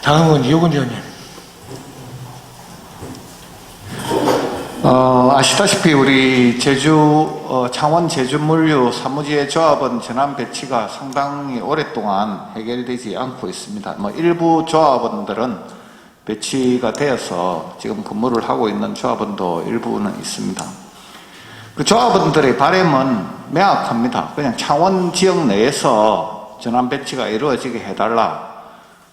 다음은 이호근 의원님. 아시다시피 우리 창원 제주물류 사무지의 조합원 전환 배치가 상당히 오랫동안 해결되지 않고 있습니다. 일부 조합원들은 배치가 되어서 지금 근무를 하고 있는 조합원도 일부는 있습니다. 그 조합원들의 바람은 명확합니다. 그냥 창원 지역 내에서 전환 배치가 이루어지게 해달라.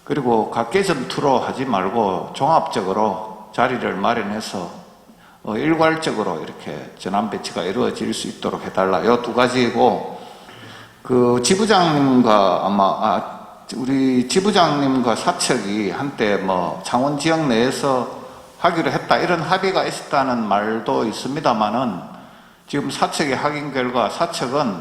그리고 각계전투로 하지 말고 종합적으로 자리를 마련해서 일괄적으로 이렇게 전환 배치가 이루어질 수 있도록 해달라. 이 두 가지이고, 지부장님과 우리 지부장님과 사측이 한때 창원 지역 내에서 하기로 했다 이런 합의가 있었다는 말도 있습니다만은 지금 사측의 확인 결과 사측은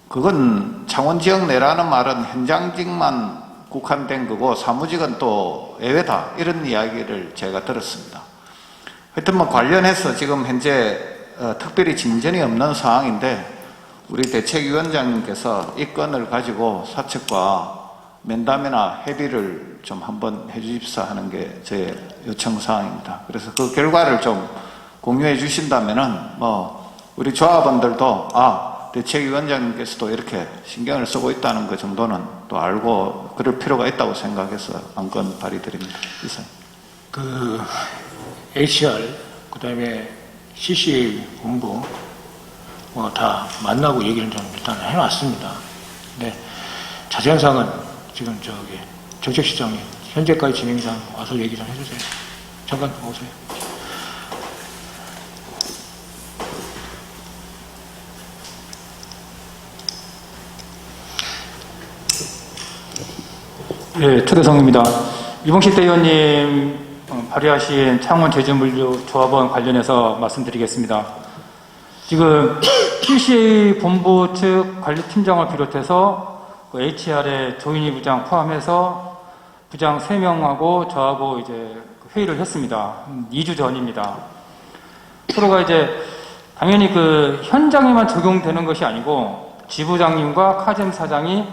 그건 창원 지역 내라는 말은 현장직만 국한된 거고 사무직은 또 예외다 이런 이야기를 제가 들었습니다. 하여튼 관련해서 지금 현재 특별히 진전이 없는 상황인데 우리 대책위원장님께서 이 건을 가지고 사측과 면담이나 협의를 좀 한번 해주십사 하는 게 제 요청사항입니다. 그래서 그 결과를 좀 공유해 주신다면은 우리 조합원들도 대책위원장님께서도 이렇게 신경을 쓰고 있다는 것 정도는 또 알고 그럴 필요가 있다고 생각해서 안건 발의드립니다. 이상. HR 그다음에 CCA 본부 다 만나고 얘기를 좀 일단 해놨습니다. 근데 자세한 사항은 지금 정책실장이 현재까지 진행상 와서 얘기 좀 해주세요. 잠깐 오세요. 네, 초대성입니다. 유봉식 대의원님 발의하신 창원 제주물류 조합원 관련해서 말씀드리겠습니다. 지금 PCA 본부 측 관리팀장을 비롯해서 HR의 조인희 부장 포함해서 부장 3명하고 저하고 이제 회의를 했습니다. 2주 전입니다. 서로가 이제 당연히 그 현장에만 적용되는 것이 아니고 지부장님과 카잼 사장이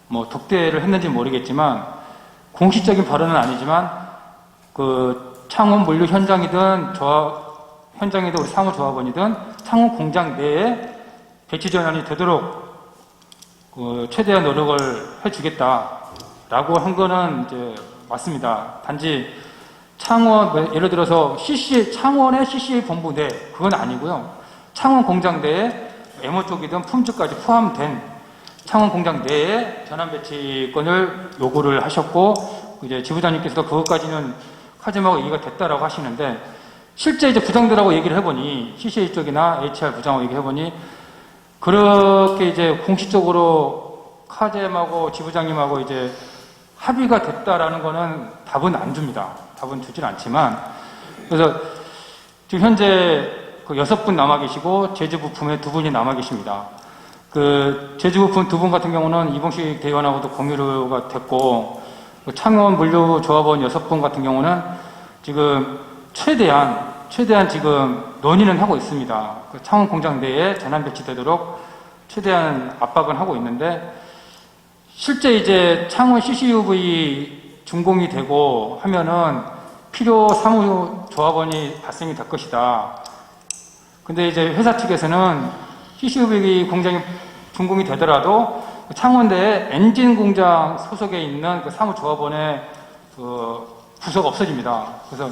뭐 독대를 했는지 모르겠지만 공식적인 발언은 아니지만 그 창원 물류 현장이든 현장이든 우리 사무조합원이든 창원 공장 내에 배치 전환이 되도록 그 최대한 노력을 해주겠다라고 한 거는 이제 맞습니다. 단지 창원 예를 들어서 창원의 CCA 본부 내 그건 아니고요. 창원 공장 내에 M5 쪽이든 품질까지 포함된 창원 공장 내에 전환 배치권을 요구를 하셨고 이제 지부장님께서도 그것까지는 카잼하고 얘기가 됐다라고 하시는데 실제 이제 부장들하고 얘기를 해보니 CCA 쪽이나 HR 부장하고 얘기해보니 그렇게 이제 공식적으로 카잼하고 지부장님하고 이제 합의가 됐다라는 거는 답은 안 줍니다. 답은 주진 않지만 그래서 지금 현재 그 6분 남아 계시고 제주부품에 2분이 남아 계십니다. 그 제주부품 2분 같은 경우는 이봉식 대의원하고도 공유가 됐고 그 창원 물류조합원 6분 같은 경우는 지금 최대한 지금 논의는 하고 있습니다. 그 창원 공장 내에 전환 배치되도록 최대한 압박은 하고 있는데 실제 이제 창원 CCUV 준공이 되고 하면은 필요 사무조합원이 발생이 될 것이다. 근데 이제 회사 측에서는 CCUV 공장이 준공이 되더라도 창원대에 엔진 공장 소속에 있는 그 사무조합원의 그 부서가 없어집니다. 그래서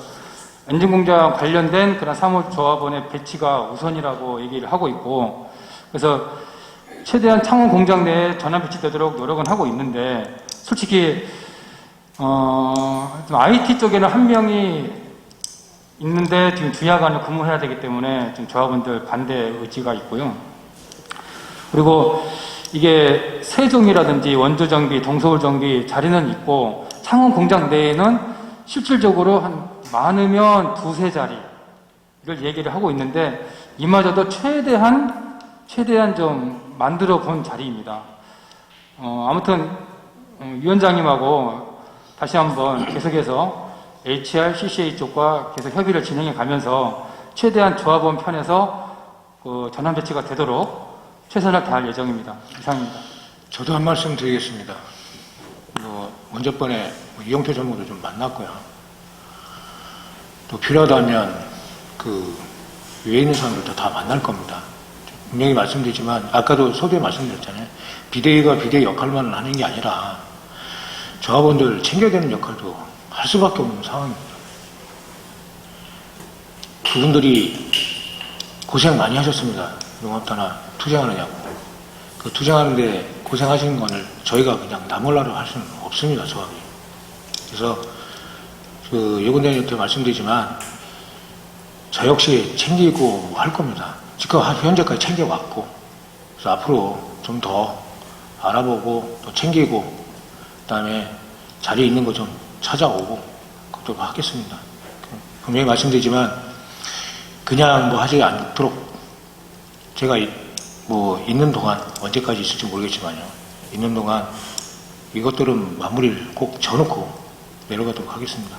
엔진 공장 관련된 그런 사무조합원의 배치가 우선이라고 얘기를 하고 있고, 그래서 최대한 창원 공장 내에 전환 배치되도록 노력은 하고 있는데, 솔직히 좀 IT 쪽에는 한 명이 있는데 지금 주야간을 근무해야 되기 때문에 좀 조합원들 반대 의지가 있고요. 그리고 이게 세종이라든지 원주정비, 동서울정비 자리는 있고 창원 공장 내에는 실질적으로 한 많으면 2-3자리 이걸 얘기를 하고 있는데 이마저도 최대한 좀 만들어 본 자리입니다. 아무튼 위원장님하고 다시 한번 계속해서 HR, CCA 쪽과 계속 협의를 진행해 가면서 최대한 조합원 편에서 그 전환 배치가 되도록 최선을 다할 예정입니다. 이상입니다. 저도 한 말씀 드리겠습니다. 먼저번에 이용태 전무도 좀 만났고요. 또 필요하다면 그 위에 있는 사람들도 다 만날 겁니다. 분명히 말씀드리지만 아까도 소두에 말씀드렸잖아요. 비대위가 비대위 역할만 하는 게 아니라 조합원들 챙겨야 되는 역할도 할 수밖에 없는 상황입니다. 그분들이 고생 많이 하셨습니다. 농업단화 투쟁하느냐고. 그 투쟁하는데 고생하시는 거를 저희가 그냥 나몰라로 할 수는 없습니다, 조합이. 그래서 그 예군대원한테 말씀드리지만 저 역시 챙기고 할 겁니다. 지금 현재까지 챙겨왔고, 그래서 앞으로 좀 더 알아보고 또 챙기고 그다음에 자리에 있는 거 좀 찾아오고 그것도 하겠습니다. 분명히 말씀드리지만 그냥 뭐 하지 않도록 제가 뭐 있는 동안 언제까지 있을지 모르겠지만요. 있는 동안 이것들은 마무리를 꼭 져놓고 내려가도록 하겠습니다.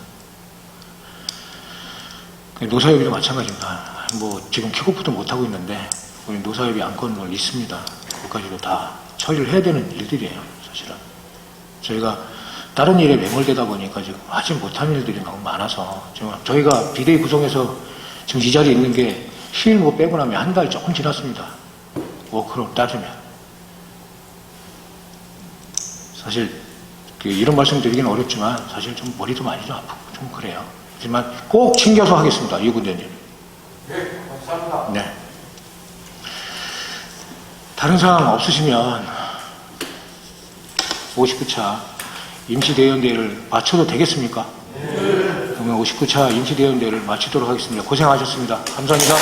노사협의도 마찬가지입니다. 뭐 지금 킥오프도 못하고 있는데 우리 노사협의 안건을 있습니다. 그것까지도 다 처리를 해야 되는 일들이에요. 사실은 저희가 다른 일에 매몰되다 보니까 지금 하지 못하는 일들이 너무 많아서 지금 저희가 비대위 구성해서 지금 이 자리에 있는 게 휴일 뭐 빼고 나면 한 달 조금 지났습니다. 워크로 따지면 사실 이런 말씀 드리기는 어렵지만 사실 좀 머리도 많이 좀 아프고 좀 그래요. 하지만 꼭 챙겨서 하겠습니다. 이군대님. 네, 감사합니다. 네. 다른 사항 없으시면 59차 임시대의원대회를 마쳐도 되겠습니까? 네. 그러면 59차 임시대의원대회를 마치도록 하겠습니다. 고생하셨습니다. 감사합니다.